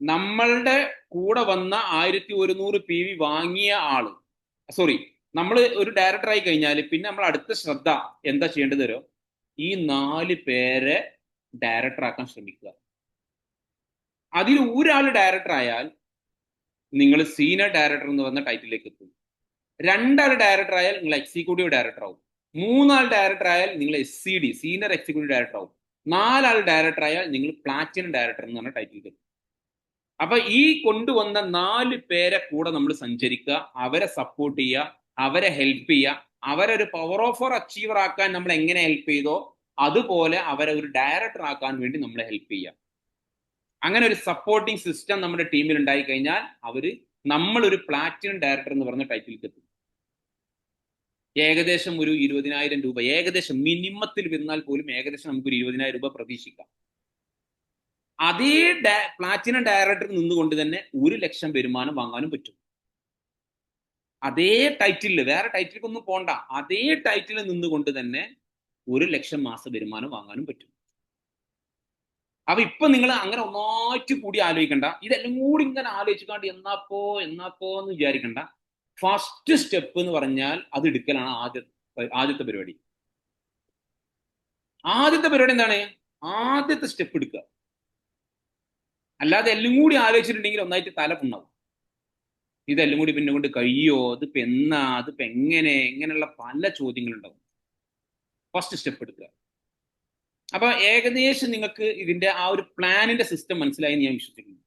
നമ്മളുടെ കൂടെ വന്ന 1100 PV വാങ്ങിയ ആള്, സോറി, നമ്മൾ ഒരു ഡയറക്ടർ ആയി കഴിഞ്ഞാൽ പിന്നെ നമ്മൾ അടുത്ത ശ്രദ്ധ എന്താ ചെയ്യേണ്ടത് തരോ? ഈ 4 പേരെ ഡയറക്ടർ ആക്കാൻ ശ്രമിക്കുക. അതിൽ ഒരാൾ ഡയറക്ടർ ആയാൽ നിങ്ങൾ സീനിയർ ഡയറക്ടർ എന്ന് പറഞ്ഞ ടൈറ്റിലേക്ക് എത്തും. 2 ആൾ ഡയറക്ടർ ആയാൽ നിങ്ങൾ എക്സിക്യൂട്ടീവ് ഡയറക്ടർ ആവും. 3 ആൾ ഡയറക്ടർ ആയാൽ നിങ്ങൾ SCD, സീനിയർ എക്സിക്യൂട്ടീവ് ഡയറക്ടർ ആവും. 4 ആൾ ഡയറക്ടർ ആയാൽ നിങ്ങൾ പ്ലാറ്റിനം ഡയറക്ടർ എന്ന് പറഞ്ഞ ടൈറ്റിലേക്ക് എത്തും. അപ്പൊ ഈ കൊണ്ടുവന്ന 4 പേരെ കൂടെ നമ്മൾ സഞ്ചരിക്കുക, അവരെ സപ്പോർട്ട് ചെയ്യുക, അവരെ ഹെൽപ്പ് ചെയ്യുക. അവരൊരു പവർ ഓഫ് ഫോർ അച്ചീവർ ആക്കാൻ നമ്മൾ എങ്ങനെ ഹെൽപ്പ് ചെയ്തോ അതുപോലെ അവരെ ഒരു ഡയറക്ടർ ആക്കാൻ വേണ്ടി നമ്മളെ ഹെൽപ്പ് ചെയ്യുക. അങ്ങനെ ഒരു സപ്പോർട്ടിങ് സിസ്റ്റം നമ്മുടെ ടീമിൽ ഉണ്ടായി കഴിഞ്ഞാൽ നമ്മളൊരു പ്ലാറ്റിനം ഡയറക്ടർ എന്ന് പറഞ്ഞ ടൈറ്റിലേക്ക് എത്തും. ഏകദേശം ഒരു 20,000 രൂപ, ഏകദേശം മിനിമത്തിൽ വന്നാൽ പോലും ഏകദേശം നമുക്കൊരു 20,000 രൂപ പ്രതീക്ഷിക്കാം. അതേ പ്ലാറ്റിനം ഡയറക്ടർ നിന്നുകൊണ്ട് തന്നെ 1 ലക്ഷം വരുമാനം വാങ്ങാനും പറ്റും. അതേ ടൈറ്റിൽ, വേറെ ടൈറ്റിലേക്കൊന്നും പോണ്ട, അതേ ടൈറ്റിൽ നിന്നുകൊണ്ട് തന്നെ 1 ലക്ഷം മാസ വരുമാനം വാങ്ങാനും പറ്റും. അപ്പൊ ഇപ്പൊ നിങ്ങൾ അങ്ങനെ ഒന്നായിട്ട് കൂടി ആലോചിക്കണ്ട. ഇതെല്ലാം കൂടി ഇങ്ങനെ ആലോചിക്കാണ്ട് എന്നാപ്പോ എന്ന് വിചാരിക്കണ്ട. ഫസ്റ്റ് സ്റ്റെപ്പ് എന്ന് പറഞ്ഞാൽ അത് എടുക്കലാണ് ആദ്യത്തെ പരിപാടി. ആദ്യത്തെ പരിപാടി എന്താണ്? ആദ്യത്തെ സ്റ്റെപ്പ് എടുക്കുക. അല്ലാതെ എല്ലാം കൂടി ആലോചിച്ചിട്ടുണ്ടെങ്കിൽ ഒന്നായിട്ട് തല പുണ്ണാവും. ഇതെല്ലാം കൂടി പിന്നെ കൊണ്ട് കഴിയോ, അതിപ്പോ എന്നാ, അതിപ്പോ എങ്ങനെ, ഇങ്ങനെയുള്ള പല ചോദ്യങ്ങളുണ്ടാവും. ഫസ്റ്റ് സ്റ്റെപ്പ് എടുക്കുക. അപ്പൊ ഏകദേശം നിങ്ങൾക്ക് ഇതിന്റെ ആ ഒരു പ്ലാനിന്റെ സിസ്റ്റം മനസ്സിലായി ഞാൻ വിശ്വസിക്കുന്നു.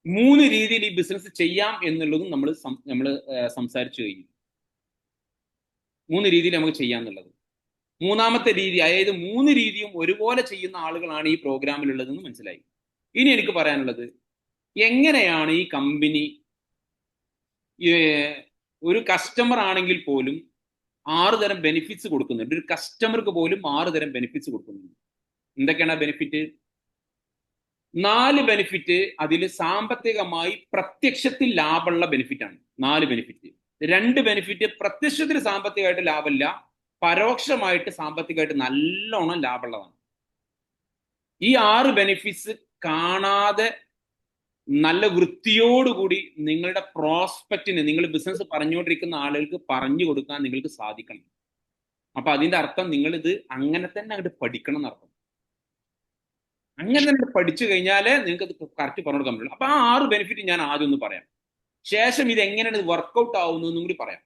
3 രീതിയിൽ ഈ ബിസിനസ് ചെയ്യാം എന്നുള്ളതും നമ്മൾ സംസാരിച്ചു കഴിഞ്ഞു. 3 രീതിയിൽ നമുക്ക് ചെയ്യാം എന്നുള്ളത്. മൂന്നാമത്തെ രീതി, അതായത് 3 രീതിയും ഒരുപോലെ ചെയ്യുന്ന ആളുകളാണ് ഈ പ്രോഗ്രാമിലുള്ളതെന്ന് മനസ്സിലായി. ഇനി എനിക്ക് പറയാനുള്ളത്, എങ്ങനെയാണ് ഈ കമ്പനി ഒരു കസ്റ്റമർ ആണെങ്കിൽ പോലും 6 തരം ബെനിഫിറ്റ്സ് കൊടുക്കുന്നുണ്ട്. ഒരു കസ്റ്റമർക്ക് പോലും 6 തരം ബെനിഫിറ്റ്സ് കൊടുക്കുന്നുണ്ട്. എന്തൊക്കെയാണ് ബെനിഫിറ്റ്? 4 ബെനിഫിറ്റ് അതിൽ സാമ്പത്തികമായി പ്രത്യക്ഷത്തിൽ ലാഭമുള്ള ബെനിഫിറ്റാണ്. 4 ബെനിഫിറ്റ്. 2 ബെനിഫിറ്റ് പ്രത്യക്ഷത്തിൽ സാമ്പത്തികമായിട്ട് ലാഭമില്ല, പരോക്ഷമായിട്ട് സാമ്പത്തികമായിട്ട് നല്ലോണം ലാഭമുള്ളതാണ്. ഈ 6 ബെനിഫിറ്റ്സ് കാണാതെ നല്ല വൃത്തിയോടുകൂടി നിങ്ങളുടെ പ്രോസ്പെക്റ്റിന്, നിങ്ങൾ ബിസിനസ് പറഞ്ഞുകൊണ്ടിരിക്കുന്ന ആളുകൾക്ക് പറഞ്ഞു കൊടുക്കാൻ നിങ്ങൾക്ക് സാധിക്കണം. അപ്പൊ അതിന്റെ അർത്ഥം നിങ്ങൾ ഇത് അങ്ങനെ തന്നെ അങ്ങോട്ട് പഠിക്കണം എന്നർത്ഥം. അങ്ങനെ തന്നെ പഠിച്ചു കഴിഞ്ഞാലേ നിങ്ങൾക്ക് അത് കറക്റ്റ് പറഞ്ഞു കൊടുക്കാൻ പറ്റുള്ളൂ. അപ്പൊ ആ 6 ബെനിഫിറ്റ് ഞാൻ ആദ്യം ഒന്ന് പറയാം, ശേഷം ഇത് എങ്ങനെയാണ് വർക്കൗട്ട് ആവുന്നതെന്നും കൂടി പറയാം.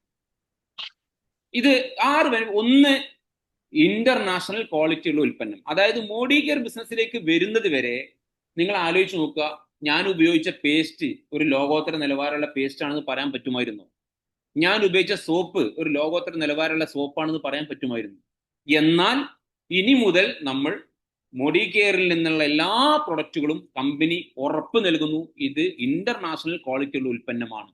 ഇത് 6 ഒന്ന്, ഇന്റർനാഷണൽ ക്വാളിറ്റി ഉള്ള ഉൽപ്പന്നം. അതായത് മോഡി കെയർ ബിസിനസ്സിലേക്ക് വരുന്നത് വരെ നിങ്ങൾ ആലോചിച്ച് നോക്കുക, ഞാൻ ഉപയോഗിച്ച പേസ്റ്റ് ഒരു ലോകോത്തര നിലവാരമുള്ള പേസ്റ്റ് ആണെന്ന് പറയാൻ പറ്റുമായിരുന്നു. ഞാൻ ഉപയോഗിച്ച സോപ്പ് ഒരു ലോകോത്തര നിലവാരമുള്ള സോപ്പാണെന്ന് പറയാൻ പറ്റുമായിരുന്നു. എന്നാൽ ഇനി മുതൽ നമ്മൾ മോഡി കെയറിൽ നിന്നുള്ള എല്ലാ പ്രൊഡക്റ്റുകളും കമ്പനി ഉറപ്പ് നൽകുന്നു ഇത് ഇന്റർനാഷണൽ ക്വാളിറ്റി ഉള്ള ഉൽപ്പന്നമാണ്.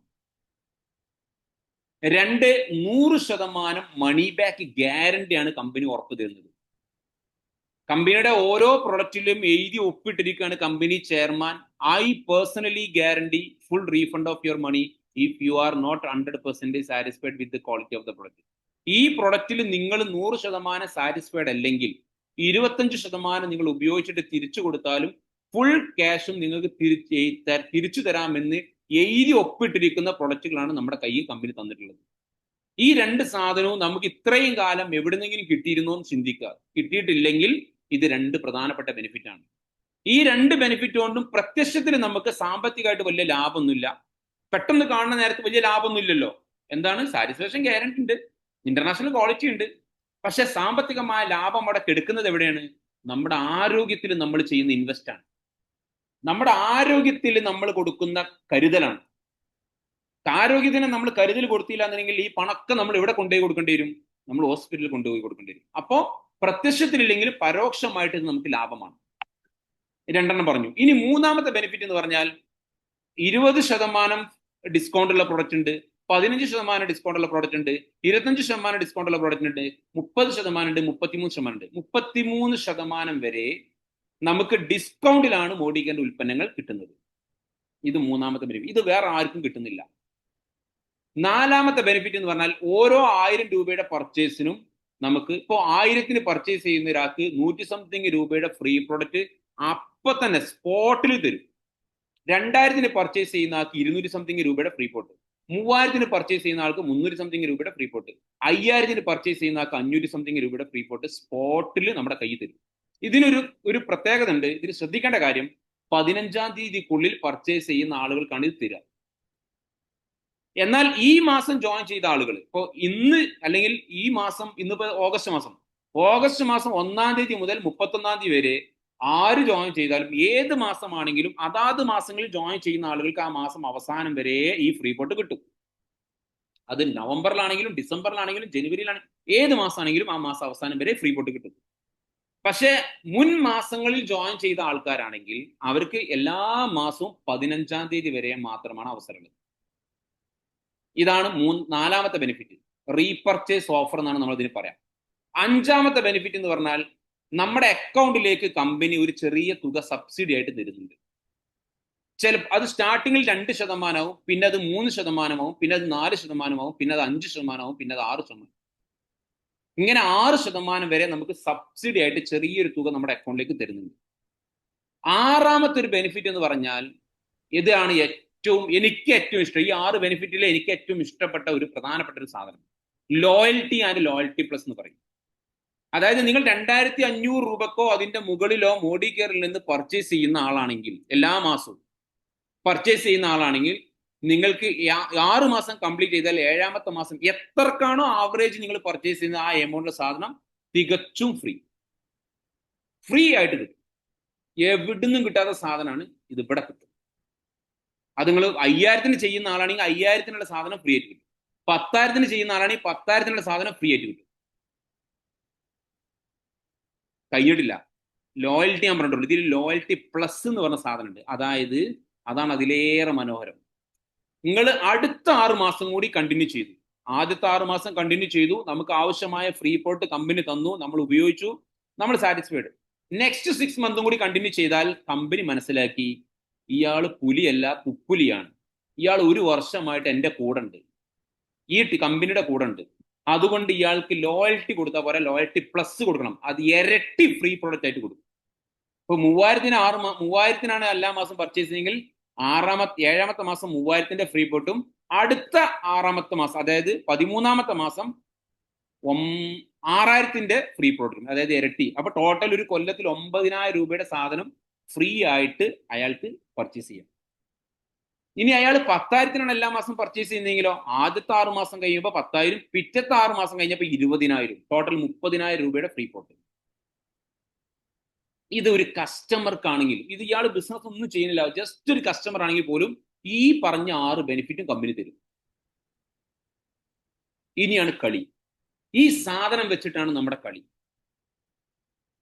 2, 100% മണി ബാക്ക് ഗ്യാരണ്ടിയാണ് കമ്പനി ഉറപ്പ് തരുന്നത്. കമ്പനിയുടെ ഓരോ പ്രൊഡക്റ്റിലും എഴുതി ഒപ്പിട്ടിരിക്കുകയാണ് കമ്പനി chairman, I personally guarantee full refund of your money if you are not 100% satisfied with the quality of the product. ഈ പ്രൊഡക്റ്റിൽ നിങ്ങൾ 100% സാറ്റിസ്ഫൈഡ് അല്ലെങ്കിൽ 25% നിങ്ങൾ ഉപയോഗിച്ചിട്ട് തിരിച്ചു കൊടുത്താലും ഫുൾ ക്യാഷും നിങ്ങൾക്ക് തിരിച്ചു തരാമെന്ന് എഴുതി ഒപ്പിട്ടിരിക്കുന്ന പ്രൊഡക്റ്റുകളാണ് നമ്മുടെ കയ്യിൽ കമ്പനി തന്നിട്ടുള്ളത്. ഈ 2 സാധനവും നമുക്ക് ഇത്രയും കാലം എവിടുന്നെങ്കിലും കിട്ടിയിരുന്നോ എന്ന് ചിന്തിക്കുക. കിട്ടിയിട്ടില്ലെങ്കിൽ ഇത് 2 പ്രധാനപ്പെട്ട ബെനിഫിറ്റ് ആണ്. ഈ 2 ബെനിഫിറ്റ് കൊണ്ടും പ്രത്യക്ഷത്തിൽ നമുക്ക് സാമ്പത്തികമായിട്ട് വലിയ ലാഭമൊന്നുമില്ല. പെട്ടെന്ന് കാണുന്ന നേരത്ത് വലിയ ലാഭമൊന്നുമില്ലല്ലോ. എന്താണ്? സാറ്റിസ്ഫാക്ഷൻ ഗ്യാരണ്ടി ഉണ്ട്, ഇന്റർനാഷണൽ ക്വാളിറ്റി ഉണ്ട്. പക്ഷെ സാമ്പത്തികമായ ലാഭം അവിടെ കെടുക്കുന്നത് എവിടെയാണ്? നമ്മുടെ ആരോഗ്യത്തിൽ നമ്മൾ ചെയ്യുന്ന ഇൻവെസ്റ്റ് ആണ്. നമ്മുടെ ആരോഗ്യത്തിൽ നമ്മൾ കൊടുക്കുന്ന കരുതലാണ്. ആരോഗ്യത്തിന് നമ്മൾ കരുതൽ കൊടുത്തില്ല എന്നുണ്ടെങ്കിൽ ഈ പണമൊക്കെ നമ്മൾ എവിടെ കൊണ്ടുപോയി കൊടുക്കേണ്ടി വരും? നമ്മൾ ഹോസ്പിറ്റലിൽ കൊണ്ടുപോയി കൊടുക്കേണ്ടി വരും. അപ്പോൾ പ്രത്യക്ഷത്തിലില്ലെങ്കിൽ പരോക്ഷമായിട്ട് നമുക്ക് ലാഭമാണ്. 2 പറഞ്ഞു. ഇനി 3ാമത്തെ ബെനിഫിറ്റ് എന്ന് പറഞ്ഞാൽ 20% ഡിസ്കൗണ്ട് ഉള്ള പ്രൊഡക്റ്റ് ഉണ്ട്, 15% ഡിസ്കൗണ്ട് ഉള്ള പ്രോഡക്റ്റ് ഉണ്ട്, 25% ഡിസ്കൗണ്ട് ഉള്ള പ്രോഡക്റ്റ് ഉണ്ട്, 30% ഉണ്ട്, 33% ഉണ്ട്. 33% വരെ നമുക്ക് ഡിസ്കൗണ്ടിലാണ് മോഡി കെയറിന്റെ ഉൽപ്പന്നങ്ങൾ കിട്ടുന്നത്. ഇത് 3ാമത്തെ ബെനിഫിറ്റ്. ഇത് വേറെ ആർക്കും കിട്ടുന്നില്ല. 4ാമത്തെ ബെനിഫിറ്റ് എന്ന് പറഞ്ഞാൽ ഓരോ 1000 രൂപയുടെ പർച്ചേസിനും നമുക്ക് ഇപ്പോൾ 1000-ന് പർച്ചേസ് ചെയ്യുന്ന ഒരാൾക്ക് 100 രൂപയുടെ ഫ്രീ പ്രൊഡക്റ്റ് അപ്പൊ തന്നെ സ്പോട്ടിൽ തരും. 2000-ന് പർച്ചേസ് ചെയ്യുന്ന ആൾക്ക് 200 രൂപയുടെ ഫ്രീ പോട്ട്, 3000-ന് പർച്ചേസ് ചെയ്യുന്ന ആൾക്ക് 300 രൂപയുടെ ഫ്രീ പോട്ട്, 5000-ന് പർച്ചേസ് ചെയ്യുന്ന ആൾക്ക് 500 രൂപയുടെ ഫ്രീ പോട്ട് സ്പോട്ടിൽ നമ്മുടെ കയ്യിൽ തരും. ഇതിനൊരു പ്രത്യേകത ഉണ്ട്. ഇതിൽ ശ്രദ്ധിക്കേണ്ട കാര്യം, 15-ാം തീയതിക്കുള്ളിൽ പർച്ചേസ് ചെയ്യുന്ന ആളുകൾക്കാണ് ഇത് തരിക. എന്നാൽ ഈ മാസം ജോയിൻ ചെയ്ത ആളുകൾ ഇപ്പോൾ ഇന്ന് അല്ലെങ്കിൽ ഈ മാസം, ഇന്നിപ്പോ ഓഗസ്റ്റ് മാസം 1-ാം തീയതി മുതൽ 31-ാം തീയതി വരെ ആര് ജോയിൻ ചെയ്താലും ഏത് മാസമാണെങ്കിലും അതാത് മാസങ്ങളിൽ ജോയിൻ ചെയ്യുന്ന ആളുകൾക്ക് ആ മാസം അവസാനം വരെ ഈ ഫ്രീ പോട്ട് കിട്ടും. അത് നവംബറിലാണെങ്കിലും ഡിസംബറിലാണെങ്കിലും ജനുവരിയിലാണെങ്കിലും ഏത് മാസമാണെങ്കിലും ആ മാസം അവസാനം വരെ ഫ്രീ പോട്ട് കിട്ടും. പക്ഷെ മുൻ മാസങ്ങളിൽ ജോയിൻ ചെയ്ത ആൾക്കാരാണെങ്കിൽ അവർക്ക് എല്ലാ മാസവും 15-ാം തീയതി വരെ മാത്രമാണ് അവസരമുള്ളത്. ഇതാണ് 4ാമത്തെ ബെനിഫിറ്റ്, റീപർച്ചേസ് ഓഫർ എന്നാണ് നമ്മൾ ഇതിന് പറയാം. 5ാമത്തെ ബെനിഫിറ്റ് എന്ന് പറഞ്ഞാൽ നമ്മുടെ അക്കൗണ്ടിലേക്ക് കമ്പനി ഒരു ചെറിയ തുക സബ്സിഡി ആയിട്ട് തരുന്നുണ്ട്. അത് സ്റ്റാർട്ടിങ്ങിൽ 2%, പിന്നെ അത് 3%, പിന്നെ അത് 4%, പിന്നെ അത് 5%, പിന്നെ അത് 6%. ഇങ്ങനെ 6% വരെ നമുക്ക് സബ്സിഡി ആയിട്ട് ചെറിയൊരു തുക നമ്മുടെ അക്കൗണ്ടിലേക്ക് തരുന്നുണ്ട്. 6ാമത്തെ ഒരു ബെനിഫിറ്റ് എന്ന് പറഞ്ഞാൽ ഇതാണ് എനിക്ക് ഏറ്റവും ഇഷ്ടം. ഈ 6 ബെനിഫിറ്റിൽ എനിക്ക് ഏറ്റവും ഇഷ്ടപ്പെട്ട ഒരു പ്രധാനപ്പെട്ട ഒരു സാധനം ലോയൽറ്റി ആൻഡ് ലോയൽറ്റി പ്ലസ് എന്ന് പറയും. അതായത് നിങ്ങൾ 2500 രൂപക്കോ അതിന്റെ മുകളിലോ മോഡി കെയറിൽ നിന്ന് പർച്ചേസ് ചെയ്യുന്ന ആളാണെങ്കിൽ, എല്ലാ മാസവും പർച്ചേസ് ചെയ്യുന്ന ആളാണെങ്കിൽ നിങ്ങൾക്ക് 6 മാസം കംപ്ലീറ്റ് ചെയ്താൽ 7ാമത്തെ മാസം എത്രക്കാണോ ആവറേജ് നിങ്ങൾ പർച്ചേസ് ചെയ്യുന്ന ആ എമൗണ്ടിലെ സാധനം തികച്ചും ഫ്രീ ആയിട്ട് കിട്ടും. എവിടുന്നും കിട്ടാത്ത സാധനമാണ് ഇത് ഇവിടെ കിട്ടും. അത് നിങ്ങൾ 5000-ന് ചെയ്യുന്ന ആളാണെങ്കിൽ 5000-നുള്ള സാധനം ഫ്രീ ആയിട്ട് കിട്ടും. 10,000-ന് ചെയ്യുന്ന ആളാണെങ്കിൽ 10,000-നുള്ള സാധനം ഫ്രീ ആയിട്ട് കിട്ടും. കഴിഞ്ഞിട്ടില്ല, ലോയൽറ്റി ഞാൻ പറഞ്ഞിട്ടുള്ളൂ. ഇതിൽ ലോയൽറ്റി പ്ലസ് എന്ന് പറഞ്ഞ സാധനം ഉണ്ട്. അതാണ് അതിലേറെ മനോഹരം. നിങ്ങൾ അടുത്ത 6 മാസം കൂടി കണ്ടിന്യൂ ചെയ്തു. ആദ്യത്തെ 6 മാസം കണ്ടിന്യൂ ചെയ്തു, നമുക്ക് ആവശ്യമായ ഫ്രീ പോട്ട് കമ്പനി തന്നു, നമ്മൾ ഉപയോഗിച്ചു, നമ്മൾ സാറ്റിസ്ഫൈഡ്. നെക്സ്റ്റ് 6 മന്തും കൂടി കണ്ടിന്യൂ ചെയ്താൽ കമ്പനി മനസ്സിലാക്കി ഇയാൾ പുലിയല്ല പുപ്പുലിയാണ്, ഇയാൾ 1 വർഷമായിട്ട് എൻ്റെ കൂടെ ഉണ്ട്, ഈ കമ്പനിയുടെ കൂടെ ഉണ്ട്, അതുകൊണ്ട് ഇയാൾക്ക് ലോയൽറ്റി കൊടുത്താൽ പോരാ, ലോയൽറ്റി പ്ലസ് കൊടുക്കണം. അത് ഇരട്ടി ഫ്രീ പ്രോഡക്റ്റ് ആയിട്ട് കൊടുക്കും. ഇപ്പൊ 3000-ന് 3000-നാണ് എല്ലാ മാസം പർച്ചേസ് ചെയ്യുമെങ്കിൽ ഏഴാമത്തെ മാസം 3000 ഫ്രീ പോട്ടും അടുത്ത 6ാമത്തെ മാസം അതായത് 13ാമത്തെ മാസം 6000 ഫ്രീ പോട്ടും, അതായത് ഇരട്ടി. അപ്പൊ ടോട്ടൽ ഒരു കൊല്ലത്തിൽ 9000 രൂപയുടെ സാധനം ഫ്രീ ആയിട്ട് അയാൾക്ക് പർച്ചേസ് ചെയ്യാം. ഇനി അയാൾ 10,000 എല്ലാ മാസം പർച്ചേസ് ചെയ്യുന്നെങ്കിലോ ആദ്യത്തെ 6 മാസം കഴിയുമ്പോൾ 10,000, പിറ്റത്തെ 6 മാസം കഴിഞ്ഞപ്പോൾ 20,000, ടോട്ടൽ 30,000 രൂപയുടെ ഫ്രീ പോട്ട്. ഇത് ഒരു കസ്റ്റമർക്കാണെങ്കിൽ, ഇത് ഇയാൾ ബിസിനസ് ഒന്നും ചെയ്യുന്നില്ല, ജസ്റ്റ് ഒരു കസ്റ്റമർ ആണെങ്കിൽ പോലും ഈ പറഞ്ഞ 6 ബെനിഫിറ്റും കമ്പനി തരും. ഇനിയാണ് കളി. ഈ സാധനം വെച്ചിട്ടാണ് നമ്മുടെ കളി.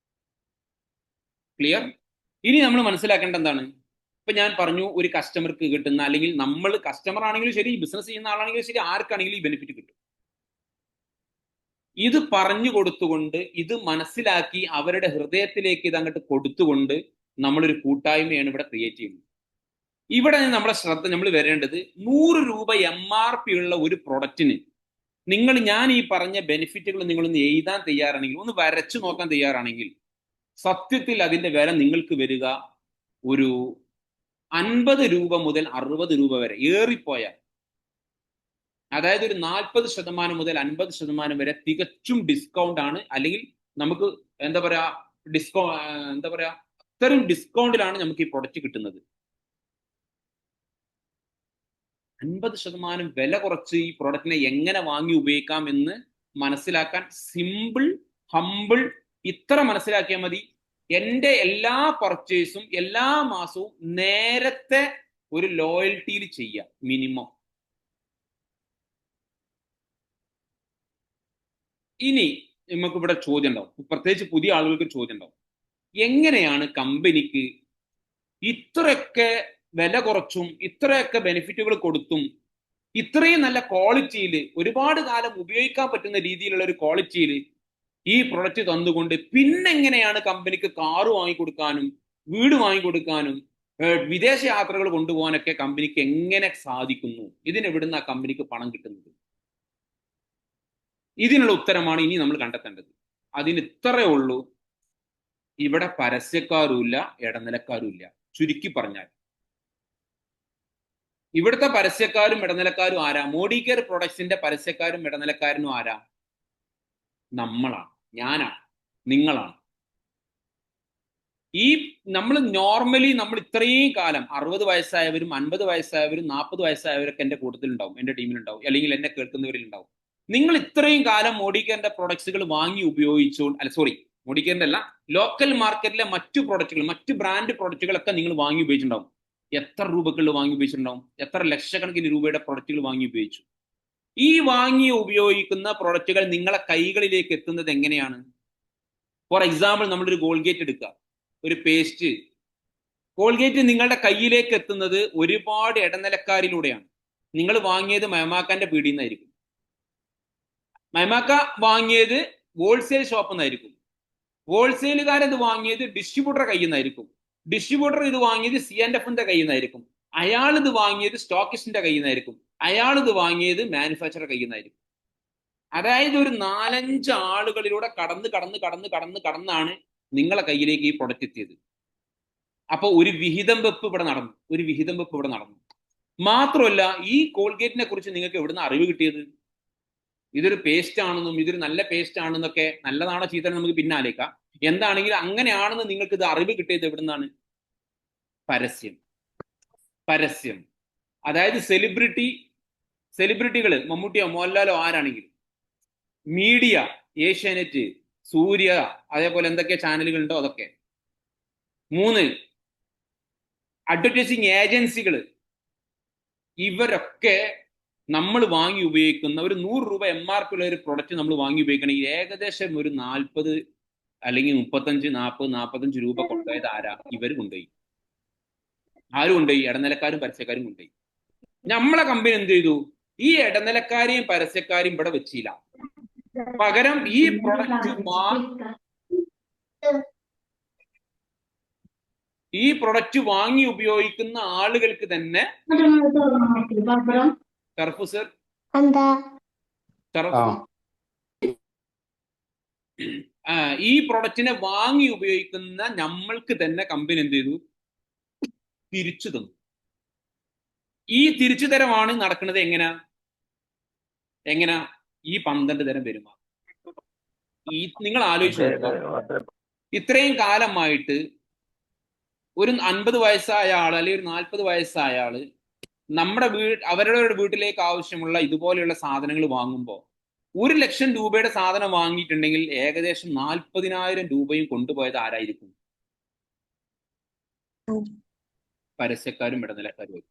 ക്ലിയർ? ഇനി നമ്മൾ മനസ്സിലാക്കേണ്ട എന്താണ്? ഇപ്പൊ ഞാൻ പറഞ്ഞു ഒരു കസ്റ്റമർക്ക് കിട്ടുന്ന, അല്ലെങ്കിൽ നമ്മൾ കസ്റ്റമർ ആണെങ്കിലും ശരി, ബിസിനസ് ചെയ്യുന്ന ആളാണെങ്കിലും ശരി, ആർക്കാണെങ്കിലും ഈ ബെനിഫിറ്റ് കിട്ടും. ഇത് പറഞ്ഞു കൊടുത്തുകൊണ്ട്, ഇത് മനസ്സിലാക്കി അവരുടെ ഹൃദയത്തിലേക്ക് ഇത് അങ്ങോട്ട് കൊടുത്തുകൊണ്ട് നമ്മളൊരു കൂട്ടായ്മയാണ് ഇവിടെ ക്രിയേറ്റ് ചെയ്യുന്നത്. ഇവിടെ നമ്മുടെ ശ്രദ്ധ നമ്മൾ വരേണ്ടത് 100 രൂപ MRP ഉള്ള ഒരു പ്രൊഡക്റ്റിന് ഞാൻ ഈ പറഞ്ഞ ബെനിഫിറ്റുകൾ നിങ്ങളൊന്ന് എഴുതാൻ തയ്യാറാണെങ്കിൽ, ഒന്ന് വരച്ചു നോക്കാൻ തയ്യാറാണെങ്കിൽ, സത്യത്തിൽ അതിന്റെ വില നിങ്ങൾക്ക് വരിക ഒരു 50 രൂപ മുതൽ 60 രൂപ വരെ ഏറിപ്പോയാൽ. അതായത് ഒരു 40% മുതൽ 50% വരെ തികച്ചും ഡിസ്കൗണ്ട് ആണ്. അല്ലെങ്കിൽ നമുക്ക് എന്താ പറയാ അത്രയും ഡിസ്കൗണ്ടിലാണ് നമുക്ക് ഈ പ്രൊഡക്റ്റ് കിട്ടുന്നത്. 50% വില കുറച്ച് ഈ പ്രൊഡക്റ്റിനെ എങ്ങനെ വാങ്ങി ഉപയോഗിക്കാം എന്ന് മനസ്സിലാക്കാൻ സിമ്പിൾ, ഹമ്പിൾ, ഇത്ര മനസ്സിലാക്കിയാൽ മതി. എൻ്റെ എല്ലാ പർച്ചേസും എല്ലാ മാസവും നേരത്തെ ഒരു ലോയൽറ്റിയിൽ ചെയ്യാം മിനിമം. ഇനി നമുക്ക് ഇവിടെ ചോദ്യം ഉണ്ടാവും, പ്രത്യേകിച്ച് പുതിയ ആളുകൾക്ക് ചോദ്യം ഉണ്ടാവും, എങ്ങനെയാണ് കമ്പനിക്ക് ഇത്രയൊക്കെ വില കുറച്ചും ഇത്രയൊക്കെ ബെനിഫിറ്റുകൾ കൊടുത്തും ഇത്രയും നല്ല ക്വാളിറ്റിയിൽ ഒരുപാട് കാലം ഉപയോഗിക്കാൻ പറ്റുന്ന രീതിയിലുള്ള ഒരു ക്വാളിറ്റിയിൽ ഈ പ്രൊഡക്റ്റ് തന്നുകൊണ്ട് പിന്നെങ്ങനെയാണ് കമ്പനിക്ക് കാറ് വാങ്ങിക്കൊടുക്കാനും വീട് വാങ്ങിക്കൊടുക്കാനും വിദേശ യാത്രകൾ കൊണ്ടുപോകാനൊക്കെ കമ്പനിക്ക് എങ്ങനെ സാധിക്കുന്നു? ഇതിനെവിടുന്ന കമ്പനിക്ക് പണം കിട്ടുന്നത്? ഇതിനുള്ള ഉത്തരമാണ് ഇനി നമ്മൾ കണ്ടെത്തേണ്ടത്. അതിന് ഇത്രയേ ഉള്ളൂ. ഇവിടെ പരസ്യക്കാരുമില്ല, ഇടനിലക്കാരുമില്ല. ചുരുക്കി പറഞ്ഞാൽ ഇവിടുത്തെ പരസ്യക്കാരും ഇടനിലക്കാരും ആരാ? മോഡി കെയർ പ്രൊഡക്ട്സിന്റെ പരസ്യക്കാരും ഇടനിലക്കാരനും ആരാ? നമ്മളാണ്, ഞാനാണ്, നിങ്ങളാണ്. ഈ നമ്മൾ നോർമലി നമ്മൾ ഇത്രയും കാലം 60 വയസ്സായവരും 50 വയസ്സായവരും 40 വയസ്സായവരൊക്കെ എൻ്റെ കൂട്ടത്തിലുണ്ടാവും, എൻ്റെ ടീമിലുണ്ടാവും, അല്ലെങ്കിൽ എന്നെ കേൾക്കുന്നവരിലുണ്ടാവും. നിങ്ങൾ ഇത്രയും കാലം മോഡി കെയറിന്റെ പ്രൊഡക്ട്സുകൾ വാങ്ങി മോഡി കെയറിന്റെ അല്ല, ലോക്കൽ മാർക്കറ്റിലെ മറ്റു പ്രൊഡക്റ്റുകൾ, മറ്റു ബ്രാൻഡ് പ്രൊഡക്റ്റുകളൊക്കെ നിങ്ങൾ വാങ്ങി ഉപയോഗിച്ചിട്ടുണ്ടാവും. എത്ര രൂപകളിൽ വാങ്ങി ഉപയോഗിച്ചിട്ടുണ്ടാവും? എത്ര ലക്ഷക്കണക്കിന് രൂപയുടെ പ്രൊഡക്റ്റുകൾ വാങ്ങി ഉപയോഗിച്ചു? ഈ വാങ്ങി ഉപയോഗിക്കുന്ന പ്രൊഡക്റ്റുകൾ നിങ്ങളെ കൈകളിലേക്ക് എത്തുന്നത് എങ്ങനെയാണ്? ഫോർ എക്സാമ്പിൾ, നമ്മളൊരു കോൾഗേറ്റ് എടുക്കുക, ഒരു പേസ്റ്റ്. കോൾഗേറ്റ് നിങ്ങളുടെ കയ്യിലേക്ക് എത്തുന്നത് ഒരുപാട് ഇടനിലക്കാരിലൂടെയാണ്. നിങ്ങൾ വാങ്ങിയത് മയമാക്കാന്റെ പീടിയിൽ നിന്നായിരിക്കും, മയമാക്ക വാങ്ങിയത് ഹോൾസെയിൽ ഷോപ്പിൽ നിന്നായിരിക്കും, ഹോൾസെയിലുകാരത് വാങ്ങിയത് ഡിസ്ട്രിബ്യൂട്ടറുടെ കയ്യിൽ നിന്നായിരിക്കും, ഡിസ്ട്രിബ്യൂട്ടർ ഇത് വാങ്ങിയത് C&Fന്റെ കയ്യിൽ നിന്നായിരിക്കും, അയാൾ ഇത് വാങ്ങിയത് സ്റ്റോക്കിസ്റ്റിന്റെ കയ്യിൽ നിന്നായിരിക്കും, അയാൾ ഇത് വാങ്ങിയത് മാനുഫാക്ചറുടെ കയ്യിൽ നിന്നായിരിക്കും. അതായത് ഒരു 4-5 ആളുകളിലൂടെ കടന്നാണ് നിങ്ങളെ കയ്യിലേക്ക് ഈ പ്രൊഡക്റ്റ് എത്തിയത്. അപ്പൊ ഒരു വിഹിതം വെപ്പ് ഇവിടെ നടന്നു. മാത്രമല്ല, ഈ കോൾഗേറ്റിനെ കുറിച്ച് നിങ്ങൾക്ക് എവിടുന്ന് അറിവ് കിട്ടിയത്? ഇതൊരു പേസ്റ്റ് ആണെന്നും ഇതൊരു നല്ല പേസ്റ്റ് ആണെന്നൊക്കെ, നല്ലതാണോ ചീത്തയാണോ നമുക്ക് പിന്നാലേക്കാം, എന്താണെങ്കിലും അങ്ങനെയാണെന്ന് നിങ്ങൾക്ക് ഇത് അറിവ് കിട്ടിയത് എവിടുന്നാണ്? പരസ്യം. അതായത് സെലിബ്രിറ്റികൾ, മമ്മൂട്ടിയോ മോഹൻലാലോ ആരാണെങ്കിലും, മീഡിയ, ഏഷ്യാനെറ്റ്, സൂര്യ, അതേപോലെ എന്തൊക്കെ ചാനലുകൾ ഉണ്ടോ അതൊക്കെ. 3, അഡ്വർടൈസിങ് ഏജൻസികൾ. ഇവരൊക്കെ നമ്മൾ വാങ്ങി ഉപയോഗിക്കുന്ന ഒരു 100 രൂപ MRP ഉള്ള ഒരു പ്രൊഡക്റ്റ് നമ്മൾ വാങ്ങി ഉപയോഗിക്കണമെങ്കിൽ ഏകദേശം ഒരു 40 അല്ലെങ്കിൽ 35, 40, 45 രൂപ കൊണ്ടുപോയത് ആരാ? ഇവർ കൊണ്ടുപോയി. ആരും കൊണ്ടുപോയി? ഇടനിലക്കാരും പരസ്യക്കാരും കൊണ്ടുപോയി. നമ്മളെ കമ്പനി എന്ത് ചെയ്തു? ഈ ഇടനിലക്കാരെയും പരസ്യക്കാരെയും ഇവിടെ വെച്ചില്ല. പകരം ഈ പ്രൊഡക്റ്റ് വാങ്ങി ഉപയോഗിക്കുന്ന ആളുകൾക്ക് തന്നെ ഈ പ്രൊഡക്റ്റിനെ വാങ്ങി ഉപയോഗിക്കുന്ന നമ്മൾക്ക് തന്നെ കമ്പനി എന്ത് ചെയ്തു? തിരിച്ചു തന്നു. ഈ തിരിച്ചു തരമാണ് നടക്കുന്നത്. എങ്ങനെ ഈ 12 തരം വരുമാനം. നിങ്ങൾ ആലോചിച്ച് നോക്കുക, ഇത്രയും കാലമായിട്ട് ഒരു 50 വയസ്സായ ആള് അല്ലെങ്കിൽ ഒരു 40 വയസ്സായ ആള് നമ്മുടെ അവരുടെ വീട്ടിലേക്ക് ആവശ്യമുള്ള ഇതുപോലെയുള്ള സാധനങ്ങൾ വാങ്ങുമ്പോൾ 1 ലക്ഷം രൂപയുടെ സാധനം വാങ്ങിയിട്ടുണ്ടെങ്കിൽ ഏകദേശം 40,000 രൂപയും കൊണ്ടുപോയത് ആരായിരിക്കും? പരസ്യക്കാരും ഇടനിലക്കാരും.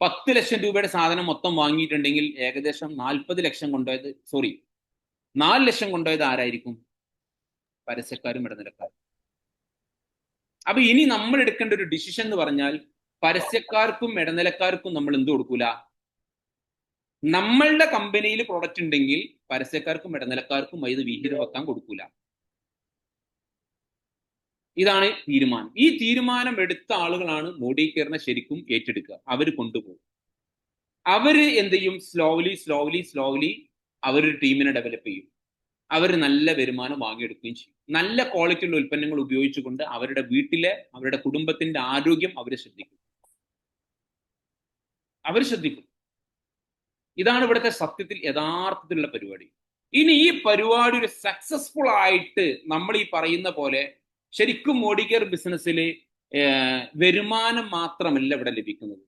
10 ലക്ഷം രൂപയുടെ സാധനം മൊത്തം വാങ്ങിയിട്ടുണ്ടെങ്കിൽ ഏകദേശം 40 ലക്ഷം കൊണ്ടുപോയത് 4 ലക്ഷം കൊണ്ടുപോയത് ആരായിരിക്കും? പരസ്യക്കാരും ഇടനിലക്കാരും. അപ്പൊ ഇനി നമ്മൾ എടുക്കേണ്ട ഒരു ഡിസിഷൻ എന്ന് പറഞ്ഞാൽ, പരസ്യക്കാർക്കും ഇടനിലക്കാർക്കും നമ്മൾ എന്ത് കൊടുക്കൂല? നമ്മളുടെ കമ്പനിയിൽ പ്രൊഡക്റ്റ് ഉണ്ടെങ്കിൽ പരസ്യക്കാർക്കും ഇടനിലക്കാർക്കും ഇത് വീട്ടിൽ വെക്കാൻ കൊടുക്കൂല. ഇതാണ് തീരുമാനം. ഈ തീരുമാനം എടുത്ത ആളുകളാണ് മോഡി കെയറിനെ ശരിക്കും ഏറ്റെടുക്കുക. അവര് കൊണ്ടുപോകും. അവര് എന്ത് ചെയ്യും? സ്ലോലി അവരൊരു ടീമിനെ ഡെവലപ്പ് ചെയ്യും. അവർ നല്ല വരുമാനം വാങ്ങിയെടുക്കുകയും ചെയ്യും. നല്ല ക്വാളിറ്റിയുള്ള ഉൽപ്പന്നങ്ങൾ ഉപയോഗിച്ചുകൊണ്ട് അവരുടെ വീട്ടിലെ, അവരുടെ കുടുംബത്തിന്റെ ആരോഗ്യം അവർ ശ്രദ്ധിക്കും. ഇതാണ് ഇവിടുത്തെ സത്യത്തിൽ യഥാർത്ഥത്തിലുള്ള പരിപാടി. ഇനി ഈ പരിപാടി ഒരു സക്സസ്ഫുൾ ആയിട്ട് നമ്മൾ ഈ പറയുന്ന പോലെ ശരിക്കും മോഡി കെയർ ബിസിനസ്സിൽ വരുമാനം മാത്രമല്ല ഇവിടെ ലഭിക്കുന്നത്.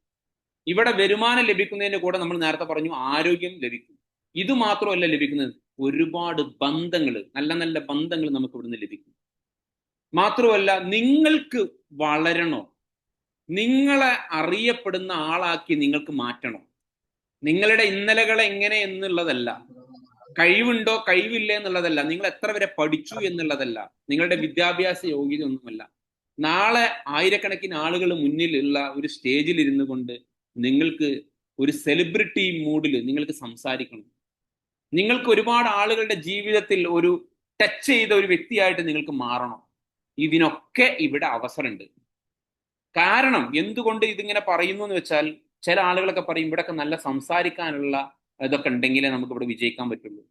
ഇവിടെ വരുമാനം ലഭിക്കുന്നതിന് കൂടെ നമ്മൾ നേരത്തെ പറഞ്ഞു ആരോഗ്യം ലഭിക്കും. ഇത് മാത്രമല്ല ലഭിക്കുന്നത്, ഒരുപാട് ബന്ധങ്ങൾ, നല്ല നല്ല ബന്ധങ്ങൾ നമുക്ക് ഇവിടുന്ന് ലഭിക്കും. മാത്രമല്ല, നിങ്ങൾക്ക് വളരണോ, നിങ്ങളെ അറിയപ്പെടുന്ന ആളാക്കി നിങ്ങൾക്ക് മാറ്റണോ, നിങ്ങളുടെ ഇന്നലകളെ എങ്ങനെ എന്നുള്ളതല്ല, കഴിവുണ്ടോ കഴിവില്ല എന്നുള്ളതല്ല, നിങ്ങൾ എത്ര വരെ പഠിച്ചു എന്നുള്ളതല്ല, നിങ്ങളുടെ വിദ്യാഭ്യാസ യോഗ്യത ഒന്നുമല്ല. നാളെ ആയിരക്കണക്കിന് ആളുകൾ മുന്നിലുള്ള ഒരു സ്റ്റേജിൽ ഇരുന്നു കൊണ്ട് നിങ്ങൾക്ക് ഒരു സെലിബ്രിറ്റി മൂഡിൽ നിങ്ങൾക്ക് സംസാരിക്കണം. നിങ്ങൾക്ക് ഒരുപാട് ആളുകളുടെ ജീവിതത്തിൽ ഒരു ടച്ച് ചെയ്ത ഒരു വ്യക്തിയായിട്ട് നിങ്ങൾക്ക് മാറണം. ഇതിനൊക്കെ ഇവിടെ അവസരമുണ്ട്. കാരണം എന്തുകൊണ്ട് ഇതിങ്ങനെ പറയുന്നു എന്ന് വെച്ചാൽ, ചില ആളുകളൊക്കെ പറയും ഇവിടെയൊക്കെ നല്ല സംസാരിക്കാനുള്ള ഇതൊക്കെ ഉണ്ടെങ്കിലേ നമുക്ക് ഇവിടെ വിജയിക്കാൻ പറ്റുള്ളൂ.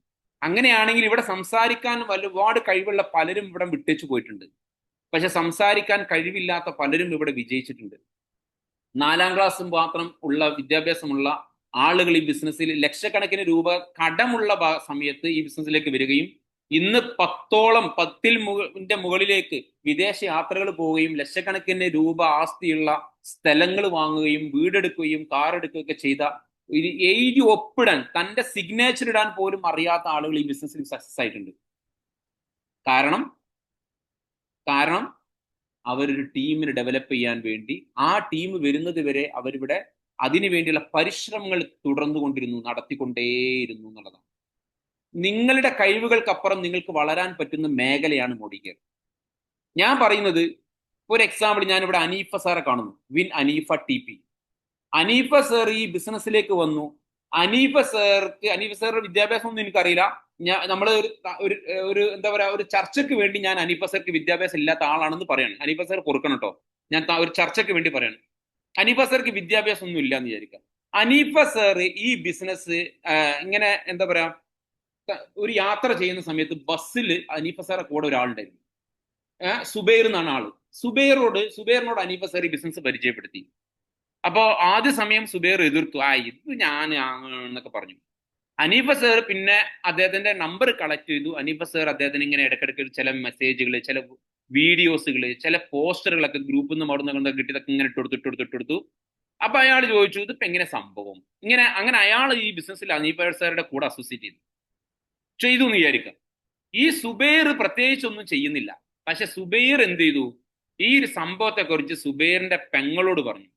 അങ്ങനെയാണെങ്കിൽ ഇവിടെ സംസാരിക്കാൻ ഒരുപാട് കഴിവുള്ള പലരും ഇവിടെ വിട്ടേച്ചു പോയിട്ടുണ്ട്. പക്ഷെ സംസാരിക്കാൻ കഴിവില്ലാത്ത പലരും ഇവിടെ വിജയിച്ചിട്ടുണ്ട്. 4ാം ക്ലാസ് മാത്രം ഉള്ള വിദ്യാഭ്യാസമുള്ള ആളുകൾ ഈ ബിസിനസ്സിൽ ലക്ഷക്കണക്കിന് രൂപ കടമുള്ള സമയത്ത് ഈ ബിസിനസ്സിലേക്ക് വരികയും ഇന്ന് 10ന്റെ മുകളിലേക്ക് വിദേശ യാത്രകൾ പോവുകയും ലക്ഷക്കണക്കിന് രൂപ ആസ്തിയുള്ള സ്ഥലങ്ങൾ വാങ്ങുകയും വീടെടുക്കുകയും കാർ എടുക്കുകയൊക്കെ ചെയ്ത, എഴുതി ഒപ്പിടാൻ, തന്റെ സിഗ്നേച്ചർ ഇടാൻ പോലും അറിയാത്ത ആളുകൾ ഈ ബിസിനസ്സിൽ സക്സസ് ആയിട്ടുണ്ട്. കാരണം അവരൊരു ടീമിനെ ഡെവലപ്പ് ചെയ്യാൻ വേണ്ടി, ആ ടീം വരുന്നത് വരെ അവരിവിടെ അതിനു വേണ്ടിയുള്ള പരിശ്രമങ്ങൾ തുടർന്നുകൊണ്ടിരുന്നു, നടത്തിക്കൊണ്ടേയിരുന്നു എന്നുള്ളതാണ്. നിങ്ങളുടെ കഴിവുകൾക്കപ്പുറം നിങ്ങൾക്ക് വളരാൻ പറ്റുന്ന മേഖലയാണ് മോഡി കെയർ. ഞാൻ പറയുന്നത്, ഒരു എക്സാമ്പിൾ, ഞാനിവിടെ അനീഫ സാറെ കാണുന്നു, win Haneefa TP. Haneefa sir ഈ ബിസിനസ്സിലേക്ക് വന്നു. അനീഫ സാറിന്റെ വിദ്യാഭ്യാസം ഒന്നും എനിക്കറിയില്ല. നമ്മൾ ഒരു എന്താ പറയാ, ഒരു ചർച്ചയ്ക്ക് വേണ്ടി ഞാൻ അനീഫ സാർക്ക് വിദ്യാഭ്യാസം ഇല്ലാത്ത ആളാണെന്ന് പറയാണ്. അനീഫ സാർ പൊറുക്കണം കേട്ടോ, ഞാൻ ഒരു ചർച്ചയ്ക്ക് വേണ്ടി പറയാണ്. അനീഫ സാർക്ക് വിദ്യാഭ്യാസം ഒന്നും ഇല്ല എന്ന് വിചാരിക്കാം. അനീഫ സാർ ഈ ബിസിനസ് ഇങ്ങനെ എന്താ പറയാ, ഒരു യാത്ര ചെയ്യുന്ന സമയത്ത് ബസ്സിൽ അനീഫ സാറെ കൂടെ ഒരാളുണ്ടായിരുന്നു, സുബൈർ എന്നാണ് ആള്. സുബൈറിനോട് അനീഫ സാർ ഈ ബിസിനസ് പരിചയപ്പെടുത്തി. അപ്പോ ആദ്യ സമയം സുബൈർ എതിർത്തു, ഇത് ഞാൻ എന്നൊക്കെ പറഞ്ഞു. അനീഫ സാർ പിന്നെ അദ്ദേഹത്തിന്റെ നമ്പർ കളക്ട് ചെയ്തു. അനീഫ സാർ അദ്ദേഹത്തിന് ഇങ്ങനെ ഇടയ്ക്കിടയ്ക്ക് ചില മെസ്സേജുകൾ, ചില വീഡിയോസുകൾ, ചില പോസ്റ്ററുകളൊക്കെ ഗ്രൂപ്പിൽ നിന്ന് മടന്ന് കിട്ടിയതൊക്കെ ഇങ്ങനെ ഇട്ടെടുത്തു. അപ്പൊ അയാൾ ചോദിച്ചു, ഇതിപ്പോ എങ്ങനെ സംഭവം ഇങ്ങനെ? അങ്ങനെ അയാൾ ഈ ബിസിനസ്സിൽ അനീഫ സാറുടെ കൂടെ അസോസിയേറ്റ് ചെയ്തു എന്ന് വിചാരിക്കാം. ഈ സുബൈർ പ്രത്യേകിച്ച് ഒന്നും ചെയ്യുന്നില്ല. പക്ഷെ സുബൈർ എന്ത് ചെയ്തു, ഈ ഒരു സംഭവത്തെ കുറിച്ച് സുബൈറിന്റെ പെങ്ങളോട് പറഞ്ഞു.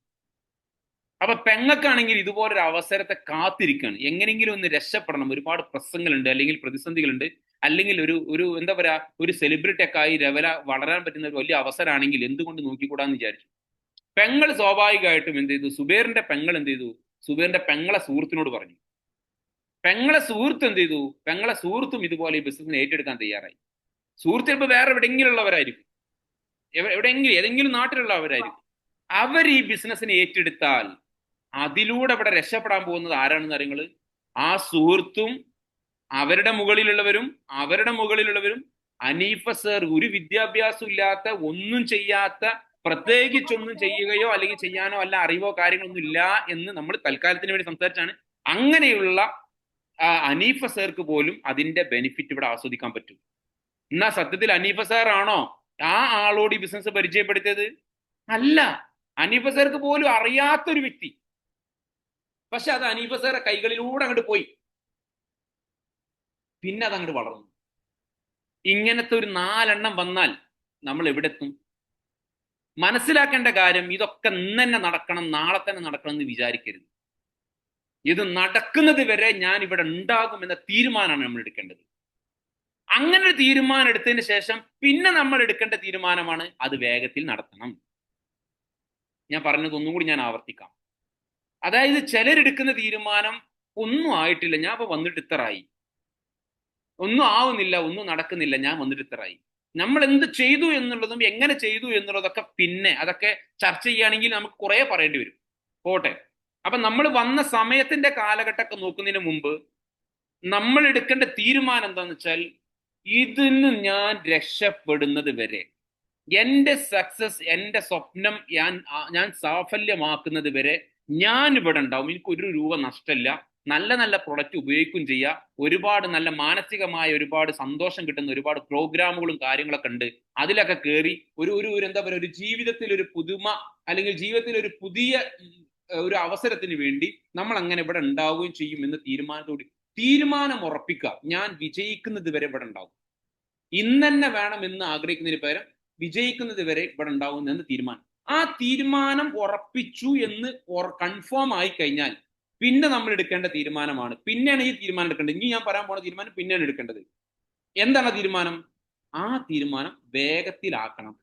അപ്പൊ പെങ്ങൾക്കാണെങ്കിൽ ഇതുപോലൊരു അവസരത്തെ കാത്തിരിക്കുകയാണ്, എങ്ങനെയെങ്കിലും ഒന്ന് രക്ഷപ്പെടണം. ഒരുപാട് പ്രശ്നങ്ങളുണ്ട്, അല്ലെങ്കിൽ പ്രതിസന്ധികളുണ്ട്, അല്ലെങ്കിൽ ഒരു എന്താ പറയാ, ഒരു സെലിബ്രിറ്റി ഒക്കെ ആയി വളരാൻ പറ്റുന്ന ഒരു വലിയ അവസരമാണെങ്കിൽ എന്തുകൊണ്ട് നോക്കിക്കൂടാന്ന് വിചാരിച്ചു. പെങ്ങൾ സ്വാഭാവികമായിട്ടും എന്ത് ചെയ്തു, സുബൈറിന്റെ പെങ്ങൾ എന്ത് ചെയ്തു, സുബൈറിന്റെ പെങ്ങളെ സുഹൃത്തിനോട് പറഞ്ഞു. പെങ്ങളെ സുഹൃത്ത് എന്ത് ചെയ്തു, പെങ്ങളെ സുഹൃത്തും ഇതുപോലെ ഈ ബിസിനസ്സിനെ ഏറ്റെടുക്കാൻ തയ്യാറായി. സുഹൃത്ത് ചിലപ്പോൾ വേറെ എവിടെയെങ്കിലും ഉള്ളവരായിരിക്കും, ഏതെങ്കിലും നാട്ടിലുള്ളവരായിരിക്കും. അവർ ഈ ബിസിനസ്സിനെ ഏറ്റെടുത്താൽ അതിലൂടെ ഇവിടെ രക്ഷപ്പെടാൻ പോകുന്നത് ആരാണെന്ന് അറിയുങ്ങൾ? ആ സുഹൃത്തും അവരുടെ മുകളിലുള്ളവരും അനീഫ സർ ഒരു വിദ്യാഭ്യാസം ഇല്ലാത്ത, ഒന്നും ചെയ്യാത്ത പ്രത്യേകിച്ചൊന്നും ചെയ്യുകയോ അല്ലെങ്കിൽ ചെയ്യാനോ അല്ല അറിവോ കാര്യങ്ങളൊന്നും ഇല്ല എന്ന് നമ്മൾ തൽക്കാലത്തിന് വേണ്ടി സംസാരിച്ചാണ്. അങ്ങനെയുള്ള അനീഫ സാർക്ക് പോലും അതിന്റെ ബെനിഫിറ്റ് ഇവിടെ ആസ്വദിക്കാൻ പറ്റും. എന്നാ സത്യത്തിൽ അനീഫ സാർ ആണോ ആ ആളോട് ഈ ബിസിനസ് പരിചയപ്പെടുത്തിയത്? അല്ല, അനീഫ സാർക്ക് പോലും അറിയാത്തൊരു വ്യക്തി. പക്ഷെ അത് അനീഫ സാറെ കൈകളിലൂടെ അങ്ങോട്ട് പോയി, പിന്നെ അത് അങ്ങോട്ട് വളർന്നു. ഇങ്ങനത്തെ ഒരു 4 വന്നാൽ നമ്മൾ എവിടെ എത്തും? മനസ്സിലാക്കേണ്ട കാര്യം, ഇതൊക്കെ ഇന്ന് തന്നെ നടക്കണം, നാളെ തന്നെ നടക്കണം എന്ന് വിചാരിക്കരുത്. ഇത് നടക്കുന്നത് വരെ ഞാൻ ഇവിടെ ഉണ്ടാകും എന്ന തീരുമാനമാണ് നമ്മൾ എടുക്കേണ്ടത്. അങ്ങനെ ഒരു തീരുമാനം എടുത്തതിന് ശേഷം പിന്നെ നമ്മൾ എടുക്കേണ്ട തീരുമാനമാണ് അത് വേഗത്തിൽ നടത്തണം. ഞാൻ പറഞ്ഞത് ഒന്നും കൂടി ഞാൻ ആവർത്തിക്കാം. അതായത് ചിലരെടുക്കുന്ന തീരുമാനം ഒന്നും ആയിട്ടില്ല, ഞാൻ ഇപ്പൊ വന്നിട്ട് ഇത്രയായി, ഒന്നും ആവുന്നില്ല, ഒന്നും നടക്കുന്നില്ല, ഞാൻ വന്നിട്ട് ഇത്രയായി. നമ്മൾ എന്ത് ചെയ്തു എന്നുള്ളതും എങ്ങനെ ചെയ്തു എന്നുള്ളതൊക്കെ പിന്നെ അതൊക്കെ ചർച്ച ചെയ്യുകയാണെങ്കിൽ നമുക്ക് കുറെ പറയേണ്ടി വരും. പോട്ടെ. അപ്പൊ നമ്മൾ വന്ന സമയത്തിന്റെ കാലഘട്ടമൊക്കെ നോക്കുന്നതിന് മുമ്പ് നമ്മൾ എടുക്കേണ്ട തീരുമാനം എന്താന്ന് വെച്ചാൽ, ഇതിന് ഞാൻ രക്ഷപ്പെടുന്നത് വരെ, എന്റെ സക്സസ്, എന്റെ സ്വപ്നം ഞാൻ സാഫല്യമാക്കുന്നത് വരെ ഞാൻ ഇവിടെ ഉണ്ടാവും. എനിക്ക് 1 രൂപ നഷ്ടമില്ല. നല്ല നല്ല പ്രൊഡക്റ്റ് ഉപയോഗിക്കുകയും ചെയ്യുക. ഒരുപാട് നല്ല മാനസികമായ ഒരുപാട് സന്തോഷം കിട്ടുന്ന ഒരുപാട് പ്രോഗ്രാമുകളും കാര്യങ്ങളൊക്കെ ഉണ്ട്. അതിലൊക്കെ കയറി ഒരു എന്താ പറയുക, ഒരു ജീവിതത്തിൽ ഒരു പുതുമ അല്ലെങ്കിൽ ജീവിതത്തിൽ ഒരു പുതിയ ഒരു അവസരത്തിന് വേണ്ടി നമ്മൾ അങ്ങനെ ഇവിടെ ഉണ്ടാവുകയും ചെയ്യും എന്ന തീരുമാനം ഉറപ്പിക്കുക. ഞാൻ വിജയിക്കുന്നത് വരെ ഇവിടെ ഉണ്ടാവും. ഇന്ന് തന്നെ വേണം എന്ന് ആഗ്രഹിക്കുന്നതിന് പകരം വിജയിക്കുന്നത് വരെ ഇവിടെ ഉണ്ടാവും എന്ന് തീരുമാനം. ആ തീരുമാനം ഉറപ്പിച്ചു എന്ന് കൺഫേം ആയി കഴിഞ്ഞാൽ പിന്നെ നമ്മൾ എടുക്കേണ്ട തീരുമാനമാണ്, പിന്നെയാണ് ഈ തീരുമാനം എടുക്കേണ്ടത്. ഇനി ഞാൻ പറയാൻ പോണ തീരുമാനം പിന്നെയാണ് എടുക്കേണ്ടത്. എന്താണ് തീരുമാനം? ആ തീരുമാനം വേഗത്തിലാക്കണം.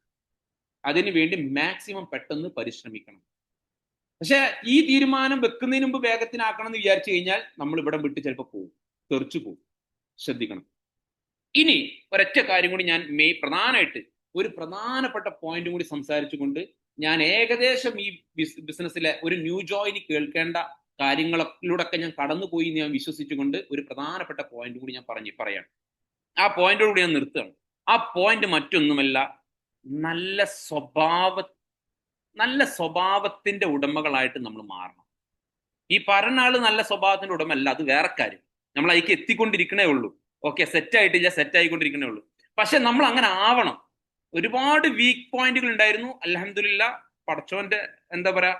അതിനു വേണ്ടി മാക്സിമം പെട്ടെന്ന് പരിശ്രമിക്കണം. പക്ഷെ ഈ തീരുമാനം വെക്കുന്നതിന് മുമ്പ് വേഗത്തിനാക്കണം എന്ന് വിചാരിച്ചു കഴിഞ്ഞാൽ നമ്മൾ ഇവിടെ വിട്ട് ചിലപ്പോൾ പോകും, തെറിച്ചു പോകും. ശ്രദ്ധിക്കണം. ഇനി ഒരൊറ്റ കാര്യം കൂടി ഞാൻ പ്രധാനമായിട്ട് ഒരു പ്രധാനപ്പെട്ട പോയിന്റും കൂടി സംസാരിച്ചുകൊണ്ട് ഞാൻ ഏകദേശം ഈ ബിസിനസ്സിലെ ഒരു ന്യൂ ജോയിന് കേൾക്കേണ്ട കാര്യങ്ങളിലൂടെയൊക്കെ ഞാൻ കടന്നുപോയി എന്ന് ഞാൻ വിശ്വസിച്ചുകൊണ്ട് ഒരു പ്രധാനപ്പെട്ട പോയിന്റ് കൂടി ഞാൻ പറയാണ്. ആ പോയിന്റോടുകൂടി ഞാൻ നിർത്തുകയാണ്. ആ പോയിന്റ് മറ്റൊന്നുമല്ല, നല്ല സ്വഭാവത്തിന്റെ ഉടമകളായിട്ട് നമ്മൾ മാറണം. ഈ പറഞ്ഞ ആള് നല്ല സ്വഭാവത്തിന്റെ ഉടമല്ല, അത് വേറെ കാര്യം. നമ്മൾ അതിലേക്ക് എത്തിക്കൊണ്ടിരിക്കണേ ഉള്ളൂ. ഓക്കെ, സെറ്റ് ആയിട്ടില്ല, സെറ്റ് ആയിക്കൊണ്ടിരിക്കണേ ഉള്ളൂ. പക്ഷെ നമ്മൾ അങ്ങനെ ആവണം. ഒരുപാട് വീക്ക് പോയിന്റുകൾ ഉണ്ടായിരുന്നു. അൽഹംദുലില്ലാ, പടച്ചോന്റെ എന്താ പറയാ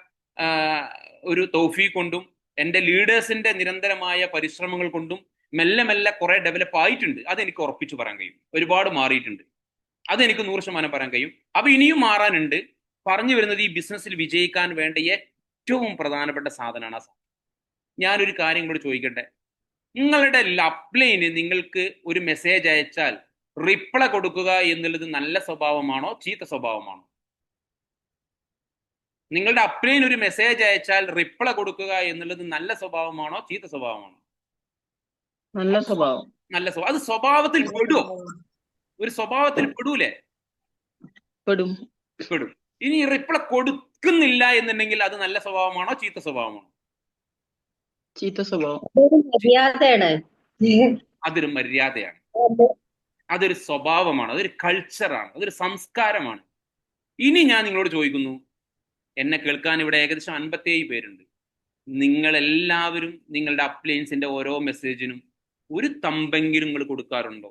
ഒരു തൗഫീഖ് കൊണ്ടും എൻ്റെ ലീഡേഴ്സിന്റെ നിരന്തരമായ പരിശ്രമങ്ങൾ കൊണ്ടും മെല്ലെ മെല്ലെ കുറെ ഡെവലപ്പ് ആയിട്ടുണ്ട്. അതെനിക്ക് ഉറപ്പിച്ചു പറയാൻ കഴിയും. ഒരുപാട് മാറിയിട്ടുണ്ട്, അതെനിക്ക് 100% പറയാൻ കഴിയും. അപ്പൊ ഇനിയും മാറാനുണ്ട്. പറഞ്ഞു വരുന്നത്, ഈ ബിസിനസ്സിൽ വിജയിക്കാൻ വേണ്ട ഏറ്റവും പ്രധാനപ്പെട്ട സാധനമാണ് ഞാനൊരു കാര്യം കൂടി ചോദിക്കട്ടെ. നിങ്ങളുടെ അപ്ലൈന് നിങ്ങൾക്ക് ഒരു മെസ്സേജ് അയച്ചാൽ റിപ്ലൈ കൊടുക്കുക എന്നുള്ളത് നല്ല സ്വഭാവമാണോ ചീത്ത സ്വഭാവമാണോ? നിങ്ങളുടെ അപ്ലൈന് ഒരു മെസ്സേജ് അയച്ചാൽ റിപ്ലൈ കൊടുക്കുക എന്നുള്ളത് നല്ല സ്വഭാവമാണോ ചീത്ത സ്വഭാവമാണോ? നല്ല സ്വഭാവം. നല്ല സ്വഭാവം. അത് സ്വഭാവത്തിൽ പെടുമോ? ഒരു സ്വഭാവത്തിൽ പെടൂലേ? പെടും. ഇനി റിപ്ലൈ കൊടുക്കുന്നില്ല എന്നുണ്ടെങ്കിൽ അത് നല്ല സ്വഭാവമാണോ ചീത്ത സ്വഭാവമാണോ? ചീത്ത സ്വഭാവം. അതൊരു മര്യാദയാണ്, അതൊരു സ്വഭാവമാണ്, അതൊരു കൾച്ചറാണ്, അതൊരു സംസ്കാരമാണ്. ഇനി ഞാൻ നിങ്ങളോട് ചോദിക്കുന്നു, എന്നെ കേൾക്കാൻ ഇവിടെ ഏകദേശം 57 പേരുണ്ട്. നിങ്ങളെല്ലാവരും നിങ്ങളുടെ അപ്ലയൻസിന്റെ ഓരോ മെസ്സേജിനും ഒരു തമ്പെങ്കിലും നിങ്ങൾ കൊടുക്കാറുണ്ടോ?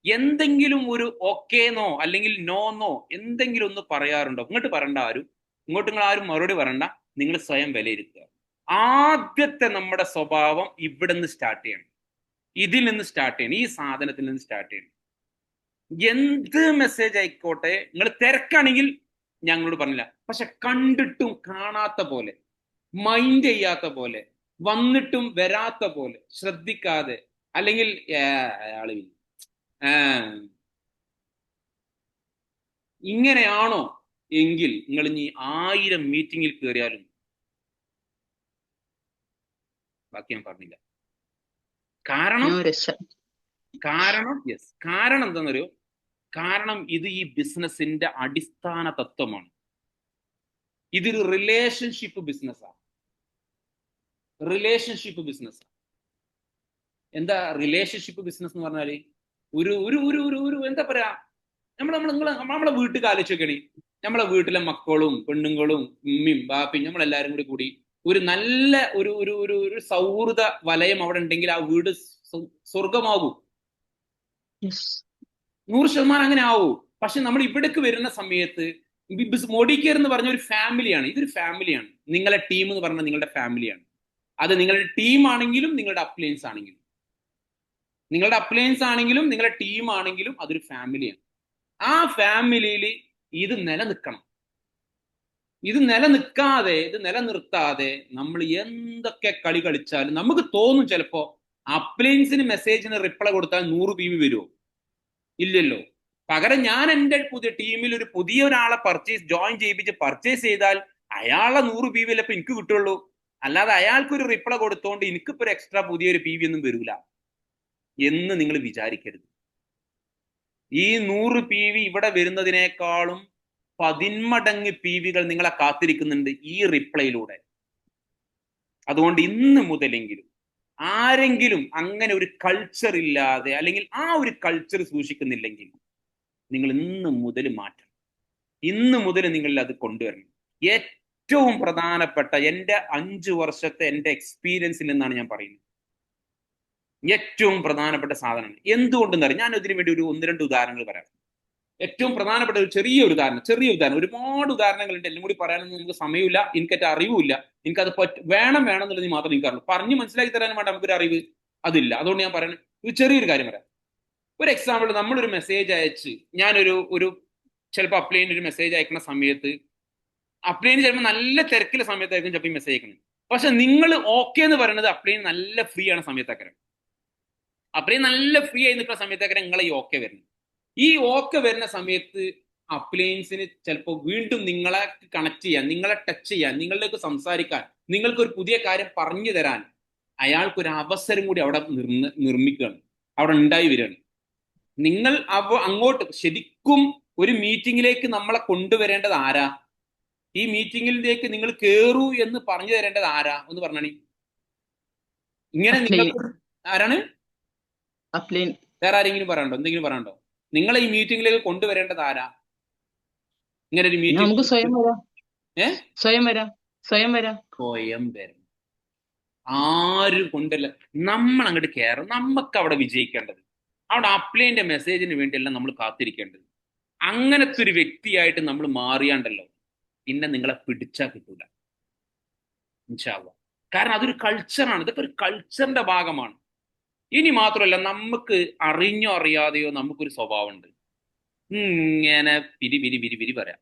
എന്തെങ്കിലും ഒരു ഓക്കേന്നോ അല്ലെങ്കിൽ നോന്നോ എന്തെങ്കിലും ഒന്ന് പറയാറുണ്ടോ? ഇങ്ങോട്ട് പറയണ്ട ആരും, ഇങ്ങോട്ട് നിങ്ങൾ ആരും മറുപടി പറയണ്ട. നിങ്ങൾ സ്വയം വിലയിരുത്തുക. ആദ്യത്തെ നമ്മുടെ സ്വഭാവം ഇവിടെ നിന്ന് സ്റ്റാർട്ട് ചെയ്യണം, ഇതിൽ നിന്ന് സ്റ്റാർട്ട് ചെയ്യണം, ഈ സാധനത്തിൽ നിന്ന് സ്റ്റാർട്ട് ചെയ്യണം. എന്ത് മെസ്സേജ് ആയിക്കോട്ടെ, നിങ്ങൾ തിരക്കാണെങ്കിൽ ഞങ്ങളോട് പറഞ്ഞില്ല, പക്ഷെ കണ്ടിട്ടും കാണാത്ത പോലെ, മൈൻഡ് ചെയ്യാത്ത പോലെ, വന്നിട്ടും വരാത്ത പോലെ, ശ്രദ്ധിക്കാതെ, അല്ലെങ്കിൽ അയാള് ഇങ്ങനെയാണോ എങ്കിൽ നിങ്ങൾ ഇനി 1000 മീറ്റിങ്ങിൽ കയറിയാലും ബാക്കി ഞാൻ പറഞ്ഞില്ല. കാരണം എന്താണെന്നറിയോ? കാരണം ഇത് ഈ ബിസിനസിന്റെ അടിസ്ഥാന തത്വമാണ്. ഇതൊരു റിലേഷൻഷിപ്പ് ബിസിനസ്സാണ്. എന്താ റിലേഷൻഷിപ്പ് ബിസിനസ് എന്ന് പറഞ്ഞാല്? ഒരു എന്താ പറയാ, നമ്മളെ വീട്ടിൽ ആലോചിച്ച് നോക്കണേ. നമ്മളെ വീട്ടിലെ മക്കളും പെണ്ണുങ്ങളും ഉമ്മയും ബാപ്പയും നമ്മളെല്ലാവരും കൂടി ഒരു നല്ല ഒരു സൗഹൃദ വലയം അവിടെ ഉണ്ടെങ്കിൽ ആ വീട് സ്വർഗമാകും. Yes. 100% അങ്ങനെ ആവും. പക്ഷെ നമ്മൾ ഇവിടേക്ക് വരുന്ന സമയത്ത് മോഡിക്കെയർ എന്ന് പറഞ്ഞ ഒരു ഫാമിലിയാണ്. ഇതൊരു ഫാമിലിയാണ്. നിങ്ങളെ ടീം എന്ന് പറഞ്ഞാൽ നിങ്ങളുടെ ഫാമിലിയാണ്. അത് നിങ്ങളുടെ ടീം ആണെങ്കിലും നിങ്ങളുടെ അപ്ലയൻസ് ആണെങ്കിലും നിങ്ങളുടെ ടീം ആണെങ്കിലും അതൊരു ഫാമിലിയാണ്. ആ ഫാമിലിയിൽ ഇത് നിലനിൽക്കണം. ഇത് നിലനിർത്താതെ നമ്മൾ എന്തൊക്കെ കളി കളിച്ചാലും നമുക്ക് തോന്നും ചിലപ്പോ അപ്ലയൻസിന് മെസ്സേജിന് റിപ്ലൈ കൊടുത്താൽ 100 PV വരുമോ? ഇല്ലല്ലോ. പകരം ഞാൻ എൻ്റെ പുതിയ ടീമിൽ ഒരു പുതിയ ഒരാളെ ജോയിൻ ചെയ്യിപ്പിച്ച് പർച്ചേസ് ചെയ്താൽ അയാളെ 100 PV അല്ലപ്പോ എനിക്ക് കിട്ടുള്ളൂ. അല്ലാതെ അയാൾക്കൊരു റിപ്ലൈ കൊടുത്തോണ്ട് എനിക്കിപ്പോ ഒരു എക്സ്ട്രാ പുതിയൊരു PV ഒന്നും വരൂല എന്ന് നിങ്ങൾ വിചാരിക്കരുത്. ഈ 100 PV ഇവിടെ വരുന്നതിനേക്കാളും 10 മടങ്ങ് PVകൾ നിങ്ങളെ കാത്തിരിക്കുന്നുണ്ട് ഈ റിപ്ലൈയിലൂടെ. അതുകൊണ്ട് ഇന്ന് മുതലെങ്കിലും ആരെങ്കിലും അങ്ങനെ ഒരു കൾച്ചർ ഇല്ലാതെ അല്ലെങ്കിൽ ആ ഒരു കൾച്ചർ സൂക്ഷിക്കുന്നില്ലെങ്കിൽ നിങ്ങൾ ഇന്ന് മുതൽ മാറ്റണം. ഇന്ന് മുതൽ നിങ്ങൾ അത് കൊണ്ടുവരണം. ഏറ്റവും പ്രധാനപ്പെട്ട എൻ്റെ 5 വർഷത്തെ എൻ്റെ എക്സ്പീരിയൻസിൽ നിന്നാണ് ഞാൻ പറയുന്നത്. ഏറ്റവും പ്രധാനപ്പെട്ട സാധനമാണ്. എന്തുകൊണ്ടെന്ന് അറിയാം. ഞാൻ ഇതിനു വേണ്ടി ഒരു 1-2 ഉദാഹരണങ്ങൾ പറയാം. ഏറ്റവും പ്രധാനപ്പെട്ട ഒരു ചെറിയ ഉദാഹരണം. ഒരുപാട് ഉദാഹരണങ്ങളുണ്ട്. എല്ലാം കൂടി പറയാനൊന്നും നമുക്ക് സമയമില്ല. എനിക്കത് അറിവില്ല. എനിക്കത് വേണം എന്നുള്ളത് മാത്രം എനിക്ക് അറിയുള്ളൂ. പറഞ്ഞ് മനസ്സിലാക്കി തരാനും വേണ്ട നമുക്കൊരു അറിവ് അതില്ല. അതുകൊണ്ട് ഞാൻ പറയുന്നത് ഒരു ചെറിയൊരു കാര്യം പറയാം. ഒരു എക്സാമ്പിൾ, നമ്മളൊരു മെസ്സേജ് അയച്ച് ഞാനൊരു ചിലപ്പോൾ അപ്ലൈന് ഒരു മെസ്സേജ് അയക്കുന്ന സമയത്ത് അപ്ലൈന് ചിലപ്പോൾ നല്ല തിരക്കിലെ സമയത്തായിരിക്കും ചിലപ്പോൾ ഈ മെസ്സേജ് അയക്കുന്നത്. പക്ഷെ നിങ്ങൾ ഓക്കെ എന്ന് പറയുന്നത് അപ്ലൈൻ നല്ല ഫ്രീ ആണ് സമയത്താക്കരം. അപ്ലൈൻ നല്ല ഫ്രീ ആയി നിൽക്കുന്ന സമയത്താക്കരം നിങ്ങളെ ഈ ഓക്കെ വരുന്നത്. ഈ ഓക്കെ വരുന്ന സമയത്ത് അപ്ലയൻസിന് ചിലപ്പോൾ വീണ്ടും നിങ്ങളെ കണക്ട് ചെയ്യാൻ, നിങ്ങളെ ടച്ച് ചെയ്യാൻ, നിങ്ങളിലേക്ക് സംസാരിക്കാൻ, നിങ്ങൾക്കൊരു പുതിയ കാര്യം പറഞ്ഞു തരാൻ അയാൾക്കൊരു അവസരം കൂടി അവിടെ നിർമ്മിക്കുകയാണ്, അവിടെ ഉണ്ടായി വരികയാണ്. നിങ്ങൾ അങ്ങോട്ട് ശരിക്കും ഒരു മീറ്റിങ്ങിലേക്ക് നമ്മളെ കൊണ്ടുവരേണ്ടത് ആരാ? ഈ മീറ്റിങ്ങിലേക്ക് നിങ്ങൾ കേറൂ എന്ന് പറഞ്ഞു തരേണ്ടത് ആരാ? ഒന്ന് പറഞ്ഞാണി. ഇങ്ങനെ നിങ്ങൾക്ക് ആരാണ്? വേറെ ആരെങ്കിലും പറയണ്ടോ? എന്തെങ്കിലും പറയണ്ടോ? നിങ്ങളെ ഈ മീറ്റിംഗിലേക്ക് കൊണ്ടുവരേണ്ടത് ആരാ? ഇങ്ങനെ ഒരു മീറ്റിംഗ് സ്വയം വരാം. ആരും കൊണ്ടല്ല, നമ്മൾ അങ്ങോട്ട് കയറും. നമുക്ക് അവിടെ വിജയിക്കേണ്ടത്, അവിടെ അപ്ലൈന്റെ മെസ്സേജിന് വേണ്ടിയല്ല നമ്മൾ കാത്തിരിക്കേണ്ടത്. അങ്ങനത്തെ ഒരു വ്യക്തിയായിട്ട് നമ്മൾ മാറിയാണ്ടല്ലോ പിന്നെ നിങ്ങളെ പിടിച്ചാൽ കിട്ടൂല ഇൻഷാ അല്ലാഹ്. കാരണം അതൊരു കൾച്ചറാണ്. ഇതൊക്കെ ഒരു കൾച്ചറിന്റെ ഭാഗമാണ്. ഇനി മാത്രമല്ല, നമുക്ക് അറിഞ്ഞോ അറിയാതെയോ നമുക്കൊരു സ്വഭാവമുണ്ട്. ഇങ്ങനെ പിരി പറയാം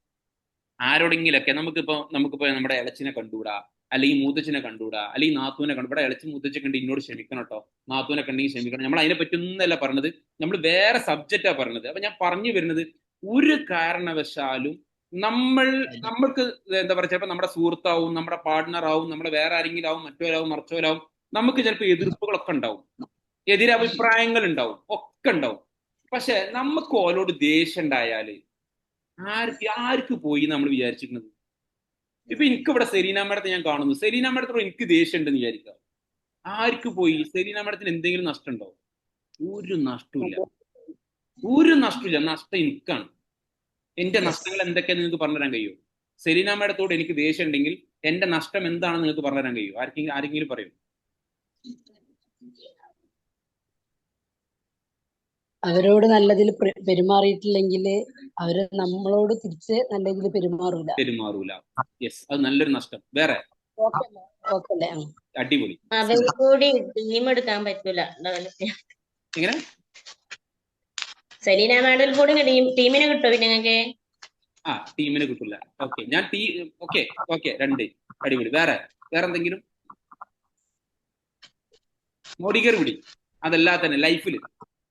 ആരോടെങ്കിലൊക്കെ. നമുക്കിപ്പോ നമ്മുടെ ഇളച്ചിനെ കണ്ടുകൂടാ, അല്ലെങ്കിൽ മൂത്തച്ഛനെ കണ്ടുകൂടാ, അല്ലെങ്കിൽ നാത്തൂനെ കണ്ടു. ഇവിടെ ഇളച്ചി മൂത്തച്ഛ കണ്ട് ഇന്നോട് ക്ഷമിക്കണം കേട്ടോ, നാത്തൂനെ കണ്ടെങ്കിൽ ക്ഷമിക്കണം. നമ്മൾ അതിനെ പറ്റി ഒന്നല്ല പറഞ്ഞത്, നമ്മൾ വേറെ സബ്ജക്റ്റാ പറഞ്ഞത്. അപ്പൊ ഞാൻ പറഞ്ഞു വരുന്നത്, ഒരു കാരണവശാലും നമ്മൾക്ക് എന്താ പറയുക, ചിലപ്പോൾ നമ്മുടെ സുഹൃത്താവും, നമ്മുടെ പാർട്ട്ണറാവും, നമ്മുടെ വേറെ ആരെങ്കിലും ആവും, മറ്റവരാവും, നമുക്ക് ചിലപ്പോൾ എതിർപ്പുകളൊക്കെ ഉണ്ടാവും, എതിരഭിപ്രായങ്ങൾ ഉണ്ടാവും, ഒക്കെ ഉണ്ടാവും. പക്ഷെ നമുക്ക് ഓരോട് ദേഷ്യം ഉണ്ടായാല് ആർക്ക് പോയി നമ്മൾ വിചാരിച്ചിരുന്നത്? ഇപ്പൊ എനിക്കിവിടെ സെലീന മേഡത്തെ ഞാൻ കാണുന്നു, സെലീന മേഡത്തോട് എനിക്ക് ദേഷ്യം ഉണ്ടെന്ന് വിചാരിക്കുക. ആർക്ക് പോയി? സെലീന മേഡത്തിന് എന്തെങ്കിലും നഷ്ടമുണ്ടോ? ഒരു നഷ്ടമില്ല. നഷ്ടം എനിക്കാണ്. എന്റെ നഷ്ടങ്ങൾ എന്തൊക്കെയാന്ന് നിങ്ങൾക്ക് പറഞ്ഞുതരാൻ കഴിയുമോ? സെലീന മേഡത്തോട് എനിക്ക് ദേഷ്യം ഉണ്ടെങ്കിൽ എന്റെ നഷ്ടം എന്താണെന്ന് നിങ്ങൾക്ക് പറഞ്ഞുതരാൻ കഴിയുമോ? ആരെങ്കിലും പറയും? അവരോട് നല്ലതിൽ പെരുമാറിയിട്ടില്ലെങ്കിൽ അവര് നമ്മളോട് തിരിച്ച് നല്ല രീതിയിൽ പെരുമാറൂല. യെസ്, അത് നല്ലൊരു നഷ്ടം. വേറെ അടിപൊളി. അവരോട് ടീം എടുക്കാൻ പറ്റൂല. എങ്ങനെ? സെലീന മാഡൽ കൂടി ടീമിനെ കിട്ടോ? പിന്നെ നിങ്ങൾക്ക് ടീമിനെ കിട്ടില്ല. ഓക്കെ, ഞാൻ ഓക്കെ 2 അടിപൊളി. വേറെ എന്തെങ്കിലും? മോഡികർ കൂടി അതല്ലാതെ തന്നെ ലൈഫിൽ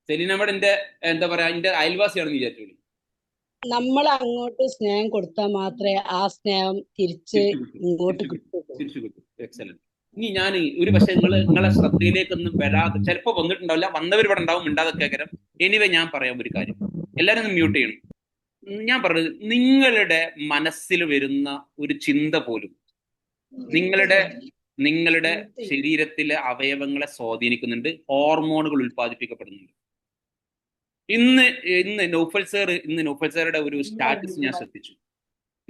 സെലീന മേഡം എന്താ പറയാ, എന്റെ അയൽവാസിയാണെന്ന് വിചാരിച്ചോളി. നമ്മൾ അങ്ങോട്ട് സ്നേഹം കൊടുത്താൽ മാത്രമേ ആ സ്നേഹം തിരിച്ചു കിട്ടൂ. എക്സലന്റ്. ഇനി ഞാൻ ഒരു പക്ഷെ നിങ്ങളെ ശ്രദ്ധയിലേക്കൊന്നും വരാതെ ചിലപ്പോ വന്നിട്ടുണ്ടാവില്ല, വന്നവർ ഇവിടെ ഉണ്ടാവും, മിണ്ടാതൊക്കെ കേൾക്കാം. എനിവേ ഞാൻ പറയാൻ ഒരു കാര്യം, എല്ലാരും ഒന്ന് മ്യൂട്ട് ചെയ്യണം. ഞാൻ പറഞ്ഞത്, നിങ്ങളുടെ മനസ്സിൽ വരുന്ന ഒരു ചിന്ത പോലും നിങ്ങളുടെ ശരീരത്തിലെ അവയവങ്ങളെ സ്വാധീനിക്കുന്നുണ്ട്, ഹോർമോണുകൾ ഉൽപ്പാദിപ്പിക്കപ്പെടുന്നുണ്ട്. ഇന്ന് നൗഫൽ സാറുടെ ഒരു സ്റ്റാറ്റസ് ഞാൻ ശ്രദ്ധിച്ചു.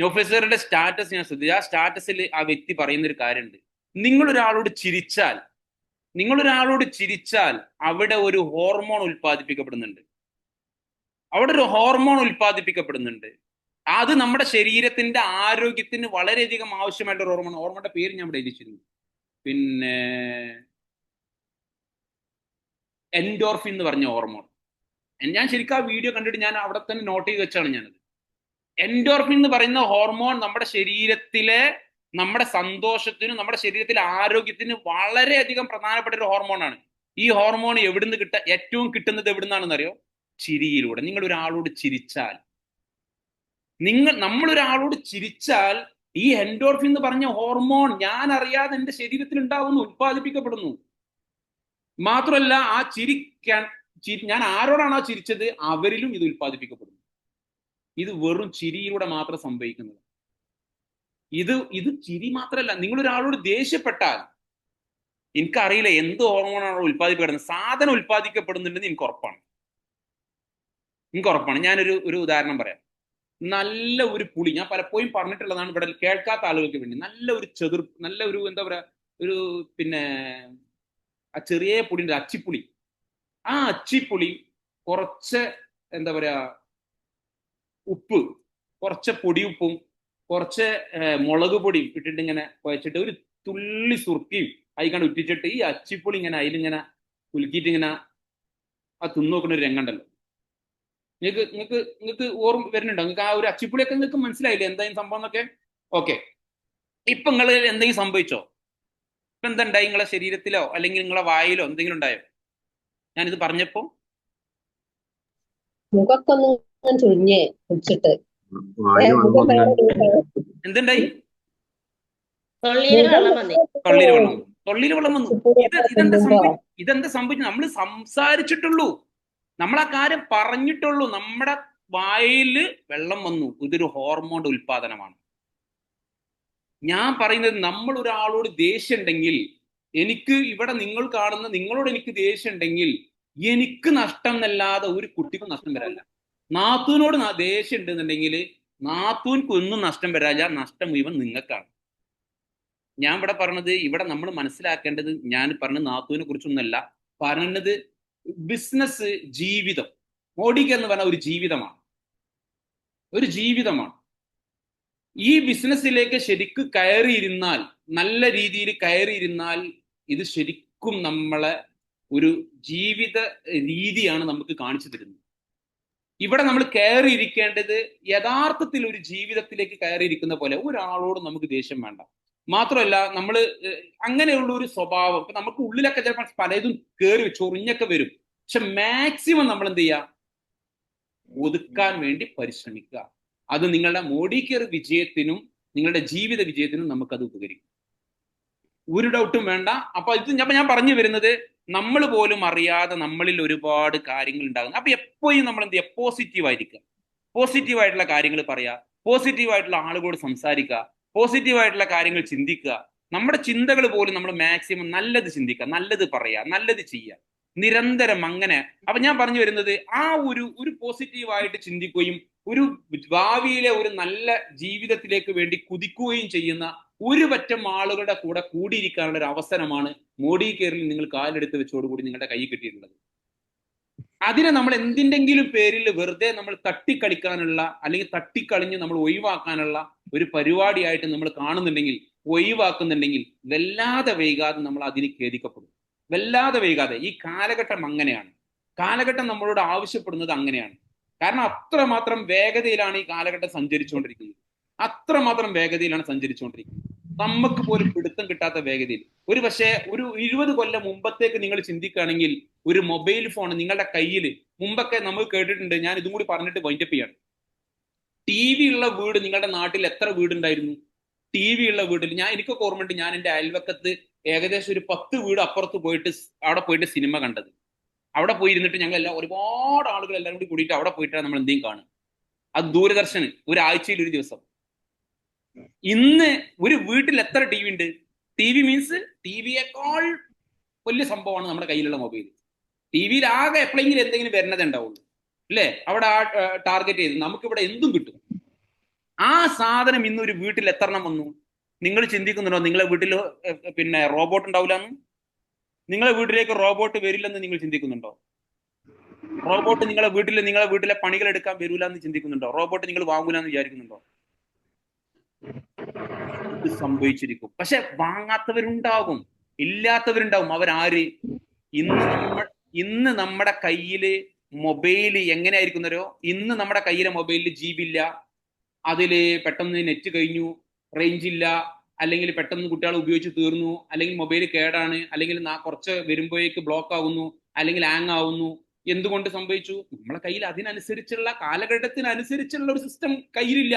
പ്രൊഫസറുടെ സ്റ്റാറ്റസ് ഞാൻ ശ്രദ്ധിച്ചു. ആ സ്റ്റാറ്റസിൽ ആ വ്യക്തി പറയുന്ന ഒരു കാര്യമുണ്ട്. നിങ്ങളൊരാളോട് ചിരിച്ചാൽ അവിടെ ഒരു ഹോർമോൺ ഉൽപ്പാദിപ്പിക്കപ്പെടുന്നുണ്ട്. അത് നമ്മുടെ ശരീരത്തിന്റെ ആരോഗ്യത്തിന് വളരെയധികം ആവശ്യമായിട്ടുള്ള ഹോർമോണിന്റെ പേര് ഞാൻ ഇവിടെ എഴുതിച്ചിരുന്നു. പിന്നെ എൻഡോർഫിൻ എന്ന് പറഞ്ഞ ഹോർമോൺ. ഞാൻ ശരിക്കും ആ വീഡിയോ കണ്ടിട്ട് ഞാൻ അവിടെ തന്നെ നോട്ട് ചെയ്ത് വെച്ചാണ് ഞാനത്. എൻഡോർഫിൻ എന്ന് പറയുന്ന ഹോർമോൺ നമ്മുടെ ശരീരത്തിലെ നമ്മുടെ സന്തോഷത്തിനും നമ്മുടെ ശരീരത്തിലെ ആരോഗ്യത്തിനും വളരെയധികം പ്രധാനപ്പെട്ട ഒരു ഹോർമോണാണ്. ഈ ഹോർമോൺ ഏറ്റവും കിട്ടുന്നത് എവിടുന്നാണെന്ന് അറിയോ? ചിരിയിലൂടെ. നമ്മളൊരാളോട് ചിരിച്ചാൽ ഈ എൻഡോർഫിൻ എന്ന് പറഞ്ഞ ഹോർമോൺ ഞാൻ അറിയാതെ എന്റെ ശരീരത്തിൽ ഉണ്ടാവുന്നു, ഉത്പാദിപ്പിക്കപ്പെടുന്നു. മാത്രമല്ല ആ ഞാൻ ആരോടാണോ ചിരിച്ചത് അവരിലും ഇത് ഉത്പാദിപ്പിക്കപ്പെടുന്നു. ഇത് വെറും ചിരിയിലൂടെ മാത്രം സംഭവിക്കുന്നത്. ഇത് ചിരി മാത്രമല്ല, നിങ്ങളൊരാളോട് ദേഷ്യപ്പെട്ടാൽ എനിക്കറിയില്ല എന്ത് ഹോർമോണാണോ ഉത്പാദിപ്പിക്കപ്പെടുന്നത്, സാധനം ഉത്പാദിക്കപ്പെടുന്നുണ്ടെന്ന് എനിക്ക് ഉറപ്പാണ്. ഞാനൊരു ഉദാഹരണം പറയാം. നല്ല ഒരു പുളി, ഞാൻ പലപ്പോഴും പറഞ്ഞിട്ടുള്ളതാണ് ഇവിടെ കേൾക്കാത്ത ആളുകൾക്ക് വേണ്ടി. നല്ല ഒരു എന്താ പറയാ, ഒരു പിന്നെ ആ ചെറിയ പുളിന്റെ അച്ചിപ്പുളി, ആ അച്ചിപ്പുളി കുറച്ച് എന്താ പറയാ ഉപ്പ്, കുറച്ച് പൊടിയുപ്പും കുറച്ച് മുളക് പൊടിയും ഇട്ടിട്ട് ഇങ്ങനെ കുഴച്ചിട്ട് ഒരു തുള്ളി സുർക്കിയും അതിക്കാണ്ട് ഉറ്റിച്ചിട്ട് ഈ അച്ചിപ്പുളി ഇങ്ങനെ അതിലിങ്ങനെ കുലുക്കിയിട്ട് ഇങ്ങനെ ആ തിന്നോക്കുന്ന ഒരു രംഗമുണ്ടല്ലോ. നിങ്ങൾക്ക് ഓർമ്മ വരുന്നുണ്ടോ? നിങ്ങൾക്ക് ആ ഒരു അച്ചിപ്പുളിയൊക്കെ നിങ്ങൾക്ക് മനസ്സിലായില്ലേ എന്തായാലും സംഭവം എന്നൊക്കെ? ഓക്കെ, ഇപ്പൊ നിങ്ങൾ എന്തെങ്കിലും സംഭവിച്ചോ? ഇപ്പൊ എന്തുണ്ടായി നിങ്ങളെ ശരീരത്തിലോ അല്ലെങ്കിൽ നിങ്ങളെ വായിലോ എന്തെങ്കിലും ഉണ്ടായോ ഞാനിത് പറഞ്ഞപ്പോ? മുഖൊക്കെ ഒന്ന് ചുഴിഞ്ഞ് കുടിച്ചിട്ട് എന്തുണ്ടായി? തൊള്ളിയില് വെള്ളം വന്നേ. തൊള്ളിയിൽ വെള്ളം വന്നു. ഇതെന്താ സംഭവിച്ചു? നമ്മൾ സംസാരിച്ചിട്ടുള്ളൂ, നമ്മൾ ആ കാര്യം പറഞ്ഞിട്ടുള്ളൂ, നമ്മുടെ വായില് വെള്ളം വന്നു. ഇതൊരു ഹോർമോണിന്റെ ഉൽപാദനമാണ്. ഞാൻ പറയുന്നത്, നമ്മൾ ഒരാളോട് ദേഷ്യം ഉണ്ടെങ്കിൽ, എനിക്ക് ഇവിടെ നിങ്ങൾ കാണുന്ന നിങ്ങളോട് എനിക്ക് ദേഷ്യം ഉണ്ടെങ്കിൽ എനിക്ക് നഷ്ടം എന്നല്ലാതെ ഒരു കുട്ടിക്കും നഷ്ടം വരാല്ല. നാത്തൂനോട് ദേഷ്യം ഉണ്ടെന്നുണ്ടെങ്കിൽ നാത്തൂൻക്കൊന്നും നഷ്ടം വരാല്ല, നഷ്ടം മുഴുവൻ നിങ്ങൾക്കാണ്. ഞാൻ ഇവിടെ നമ്മൾ മനസ്സിലാക്കേണ്ടത്, ഞാൻ പറഞ്ഞത് നാത്തൂനെ കുറിച്ചൊന്നല്ല പറഞ്ഞത്. ബിസിനസ് ജീവിതം, മോഡിക്ക് എന്ന് പറഞ്ഞ ഒരു ജീവിതമാണ്. ഈ ബിസിനസ്സിലേക്ക് ശരിക്കും കയറിയിരുന്നാൽ, നല്ല രീതിയിൽ കയറിയിരുന്നാൽ, ഇത് ശരിക്കും നമ്മളെ ഒരു ജീവിത രീതിയാണ് നമുക്ക് കാണിച്ചു തരുന്നത്. ഇവിടെ നമ്മൾ കയറിയിരിക്കേണ്ടത് യഥാർത്ഥത്തിൽ ഒരു ജീവിതത്തിലേക്ക് കയറിയിരിക്കുന്ന പോലെ ഒരാളോട് നമുക്ക് ദേഷ്യം വേണ്ട. മാത്രമല്ല നമ്മൾ അങ്ങനെയുള്ള ഒരു സ്വഭാവം ഇപ്പൊ നമുക്ക് ഉള്ളിലൊക്കെ ചിലപ്പോൾ പലതും കയറി ചൊറിഞ്ഞൊക്കെ വരും. പക്ഷെ മാക്സിമം നമ്മൾ എന്ത് ചെയ്യുക? ഒതുക്കാൻ വേണ്ടി പരിശ്രമിക്കുക. അത് നിങ്ങളുടെ മോഡിക്കർ വിജയത്തിനും നിങ്ങളുടെ ജീവിത വിജയത്തിനും നമുക്കത് ഉപകരിക്കും, ഒരു ഡൗട്ടും വേണ്ട. അപ്പൊ ഞാൻ പറഞ്ഞു വരുന്നത്, നമ്മൾ പോലും അറിയാതെ നമ്മളിൽ ഒരുപാട് കാര്യങ്ങൾ ഉണ്ടാകുന്നു. അപ്പൊ എപ്പോഴും നമ്മൾ എന്ത് ചെയ്യുക? പോസിറ്റീവായിട്ടുള്ള കാര്യങ്ങൾ പറയുക, പോസിറ്റീവായിട്ടുള്ള ആളുകളോട് സംസാരിക്കുക, പോസിറ്റീവായിട്ടുള്ള കാര്യങ്ങൾ ചിന്തിക്കുക. നമ്മുടെ ചിന്തകൾ പോലും നമ്മൾ മാക്സിമം നല്ലത് ചിന്തിക്കുക, നല്ലത് പറയുക, നല്ലത് ചെയ്യുക, നിരന്തരം അങ്ങനെ. അപ്പൊ ഞാൻ പറഞ്ഞു വരുന്നത്, ആ ഒരു പോസിറ്റീവായിട്ട് ചിന്തിക്കുകയും ഒരു ഭാവിയിലെ ഒരു നല്ല ജീവിതത്തിലേക്ക് വേണ്ടി കുതിക്കുകയും ചെയ്യുന്ന ഒരു പറ്റം ആളുകളുടെ കൂടെ കൂടിയിരിക്കാനുള്ള ഒരു അവസരമാണ് മോഡി കെയറിൽ നിങ്ങൾ കാലെടുത്ത് വെച്ചോടുകൂടി നിങ്ങളുടെ കൈ കിട്ടിയിട്ടുള്ളത്. അതിനെ നമ്മൾ എന്തിൻ്റെങ്കിലും പേരിൽ വെറുതെ നമ്മൾ തട്ടിക്കളിക്കാനുള്ള അല്ലെങ്കിൽ തട്ടിക്കളിഞ്ഞ് നമ്മൾ ഒഴിവാക്കാനുള്ള ഒരു പരിപാടിയായിട്ട് നമ്മൾ കാണുന്നുണ്ടെങ്കിൽ, ഒഴിവാക്കുന്നുണ്ടെങ്കിൽ, വല്ലാതെ വൈകാതെ നമ്മൾ അതിന് ഖേദിക്കപ്പെടും. വല്ലാതെ വൈകാതെ. ഈ കാലഘട്ടം അങ്ങനെയാണ്. കാലഘട്ടം നമ്മളോട് ആവശ്യപ്പെടുന്നത് അങ്ങനെയാണ്. കാരണം അത്രമാത്രം വേഗതയിലാണ് ഈ കാലഘട്ടം സഞ്ചരിച്ചുകൊണ്ടിരിക്കുന്നത്. നമുക്ക് പോലും പിടുത്തം കിട്ടാത്ത വേഗതയിൽ. ഒരു പക്ഷേ ഒരു 20 കൊല്ലം മുമ്പത്തേക്ക് നിങ്ങൾ ചിന്തിക്കുകയാണെങ്കിൽ, ഒരു മൊബൈൽ ഫോൺ നിങ്ങളുടെ കയ്യിൽ, മുമ്പൊക്കെ നമ്മൾ കേട്ടിട്ടുണ്ട്, ഞാൻ ഇതും കൂടി പറഞ്ഞിട്ട് വൈൻഡപ്പ് ചെയ്യാണ്. TV ഉള്ള വീട് നിങ്ങളുടെ നാട്ടിൽ എത്ര വീടുണ്ടായിരുന്നു? TV ഉള്ള വീട്ടിൽ എനിക്കൊക്കെ ഓർമ്മയുണ്ട്, ഞാൻ എൻ്റെ അയൽവക്കത്ത് ഏകദേശം ഒരു 10 വീട് അപ്പുറത്ത് അവിടെ പോയിട്ട് സിനിമ കണ്ടത്. അവിടെ പോയി ഇരുന്നിട്ട് ഞങ്ങളെല്ലാം ഒരുപാട് ആളുകൾ എല്ലാവരും കൂടി കൂടിയിട്ട് അവിടെ പോയിട്ടാണ് നമ്മൾ എന്തെങ്കിലും കാണുക. അത് ദൂരദർശന് ഒരാഴ്ചയിൽ ഒരു ദിവസം. ഇന്ന് ഒരു വീട്ടിൽ എത്ര TV ഉണ്ട്? TV മീൻസ് TVയേക്കാൾ വലിയ സംഭവമാണ് നമ്മുടെ കയ്യിലുള്ള മൊബൈൽ. TVയിൽ ആകെ എപ്പോഴെങ്കിലും എന്തെങ്കിലും വരുന്നതേ ഉണ്ടാവുള്ളൂ, അല്ലേ? അവിടെ ടാർഗറ്റ് ചെയ്ത് നമുക്കിവിടെ എന്തും കിട്ടും. ആ സാധനം ഇന്ന് ഒരു വീട്ടിൽ എത്രണ്ണം വന്നു? നിങ്ങൾ ചിന്തിക്കുന്നുണ്ടോ നിങ്ങളെ വീട്ടിൽ പിന്നെ റോബോട്ട് ഉണ്ടാവില്ലെന്ന്? നിങ്ങളെ വീട്ടിലേക്ക് റോബോട്ട് വരില്ലെന്ന് നിങ്ങൾ ചിന്തിക്കുന്നുണ്ടോ? റോബോട്ട് നിങ്ങളെ വീട്ടിലെ പണികൾ എടുക്കാൻ വരൂല എന്ന് ചിന്തിക്കുന്നുണ്ടോ? റോബോട്ട് നിങ്ങൾ വാങ്ങൂല എന്ന് വിചാരിക്കുന്നുണ്ടോ? ഇത് സംഭവിച്ചിരിക്കും. പക്ഷെ വാങ്ങാത്തവരുണ്ടാകും, ഇല്ലാത്തവരുണ്ടാവും. അവരാര്? ഇന്ന് നമ്മുടെ കയ്യില് മൊബൈല് എങ്ങനെയായിരിക്കുന്നവരോ, ഇന്ന് നമ്മുടെ കയ്യിലെ മൊബൈലിൽ ജീബില്ല, അതില് പെട്ടെന്ന് നെറ്റ് കഴിഞ്ഞു, റേഞ്ച് ഇല്ല, അല്ലെങ്കിൽ പെട്ടെന്ന് കുട്ടികൾ ഉപയോഗിച്ച് തീർന്നു, അല്ലെങ്കിൽ മൊബൈൽ കേടാണ്, അല്ലെങ്കിൽ കുറച്ച് വരുമ്പോഴേക്ക് ബ്ലോക്ക് ആകുന്നു, അല്ലെങ്കിൽ ഹാങ് ആവുന്നു. എന്തുകൊണ്ട് സംഭവിച്ചു? നമ്മളെ കയ്യിൽ അതിനനുസരിച്ചുള്ള കാലഘട്ടത്തിനനുസരിച്ചുള്ള ഒരു സിസ്റ്റം കയ്യിലില്ല.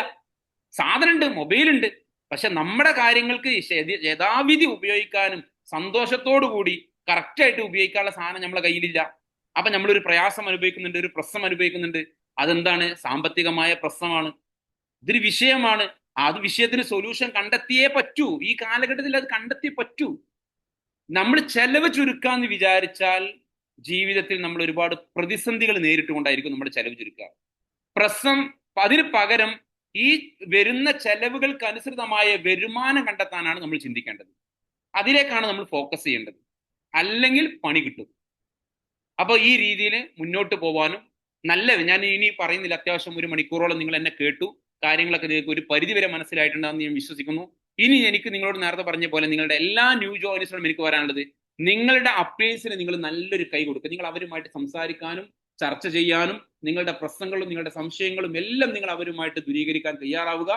സാധനമുണ്ട്, മൊബൈലുണ്ട്, പക്ഷെ നമ്മുടെ കാര്യങ്ങൾക്ക് യഥാവിധി ഉപയോഗിക്കാനും സന്തോഷത്തോടു കൂടി കറക്റ്റായിട്ട് ഉപയോഗിക്കാനുള്ള സാധനം നമ്മളെ കയ്യിലില്ല. അപ്പൊ നമ്മളൊരു പ്രയാസം അനുഭവിക്കുന്നുണ്ട്, ഒരു പ്രശ്നം അനുഭവിക്കുന്നുണ്ട്. അതെന്താണ്? സാമ്പത്തികമായ പ്രശ്നമാണ്. ഇതൊരു വിഷയമാണ്. അത് വിഷയത്തിന് സൊല്യൂഷൻ കണ്ടെത്തിയേ പറ്റൂ. ഈ കാലഘട്ടത്തിൽ അത് കണ്ടെത്തിയേ പറ്റൂ. നമ്മൾ ചെലവ് ചുരുക്കാന്ന് വിചാരിച്ചാൽ ജീവിതത്തിൽ നമ്മൾ ഒരുപാട് പ്രതിസന്ധികൾ നേരിട്ടുകൊണ്ടായിരിക്കും നമ്മൾ ചെലവ് ചുരുക്കുക. അതിന് പകരം ഈ വരുന്ന ചെലവുകൾക്ക് അനുസൃതമായ വരുമാനം കണ്ടെത്താനാണ് നമ്മൾ ചിന്തിക്കേണ്ടത്. അതിലേക്കാണ് നമ്മൾ ഫോക്കസ് ചെയ്യേണ്ടത്. അല്ലെങ്കിൽ പണി കിട്ടും. അപ്പൊ ഈ രീതിയിൽ മുന്നോട്ട് പോകാനും ഞാൻ ഇനി പറയുന്നില്ല, അത്യാവശ്യം 1 മണിക്കൂറോളം നിങ്ങൾ എന്നെ കേട്ടു. കാര്യങ്ങളൊക്കെ നിങ്ങൾക്ക് ഒരു പരിധിവരെ മനസ്സിലായിട്ടുണ്ടാകുമെന്ന് ഞാൻ വിശ്വസിക്കുന്നു. ഇനി എനിക്ക് നിങ്ങളോട് നേരത്തെ പറഞ്ഞ പോലെ നിങ്ങളുടെ എല്ലാ ന്യൂ ജോയിനേഴ്സിനും എനിക്ക് വരാനുള്ളത്, നിങ്ങളുടെ അപ്ലൈൻസിന് നിങ്ങൾ നല്ലൊരു കൈ കൊടുക്കുക. നിങ്ങൾ അവരുമായിട്ട് സംസാരിക്കാനും ചർച്ച ചെയ്യാനും നിങ്ങളുടെ പ്രശ്നങ്ങളും നിങ്ങളുടെ സംശയങ്ങളും എല്ലാം നിങ്ങൾ അവരുമായിട്ട് ദൂരീകരിക്കാൻ തയ്യാറാവുക.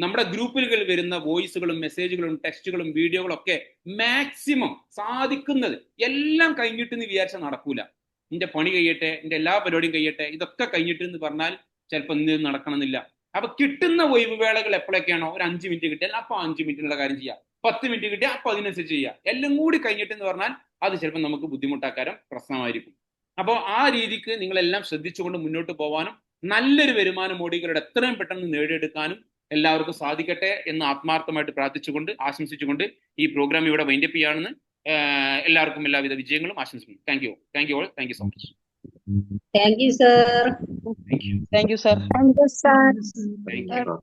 നമ്മുടെ ഗ്രൂപ്പുകളിൽ വരുന്ന വോയിസുകളും മെസ്സേജുകളും ടെക്സ്റ്റുകളും വീഡിയോകളും ഒക്കെ മാക്സിമം സാധിക്കുന്നത് എല്ലാം കഴിഞ്ഞിട്ട് എന്ന് വിചാരിച്ചാൽ നടക്കൂല. എന്റെ പണി കഴിയട്ടെ, എന്റെ എല്ലാ പരിപാടിയും കഴിയട്ടെ, ഇതൊക്കെ കഴിഞ്ഞിട്ട് എന്ന് പറഞ്ഞാൽ ചിലപ്പോൾ ഇന്ന് നടക്കണമെന്നില്ല. അപ്പൊ കിട്ടുന്ന ഒഴിവ് വേളകൾ എപ്പോഴൊക്കെയാണോ, ഒരു 5 മിനിറ്റ് കിട്ടിയാൽ അപ്പൊ 5 മിനിറ്റിനുള്ള കാര്യം ചെയ്യാം, 10 മിനിറ്റ് കിട്ടിയാൽ അപ്പൊ അതിനനുസരിച്ച് ചെയ്യാം. എല്ലാം കൂടി കഴിഞ്ഞിട്ട് എന്ന് പറഞ്ഞാൽ അത് ചിലപ്പോൾ നമുക്ക് ബുദ്ധിമുട്ടാക്കാരം പ്രശ്നമായിരിക്കും. അപ്പോൾ ആ രീതിക്ക് നിങ്ങളെല്ലാം ശ്രദ്ധിച്ചുകൊണ്ട് മുന്നോട്ട് പോകാനും നല്ലൊരു വരുമാന മോഡികളുടെ എത്രയും പെട്ടെന്ന് നേടിയെടുക്കാനും എല്ലാവർക്കും സാധിക്കട്ടെ എന്ന് ആത്മാർത്ഥമായിട്ട് പ്രാർത്ഥിച്ചുകൊണ്ട് ആശംസിച്ചുകൊണ്ട് ഈ പ്രോഗ്രാം ഇവിടെ വൈൻഡപ്പ് ചെയ്യാണെന്ന് എല്ലാവർക്കും എല്ലാവിധ വിജയങ്ങളും ആശംസിക്കുന്നു. Thank you all. Thank you so much. Thank you sir. Thank you sir. Thank you.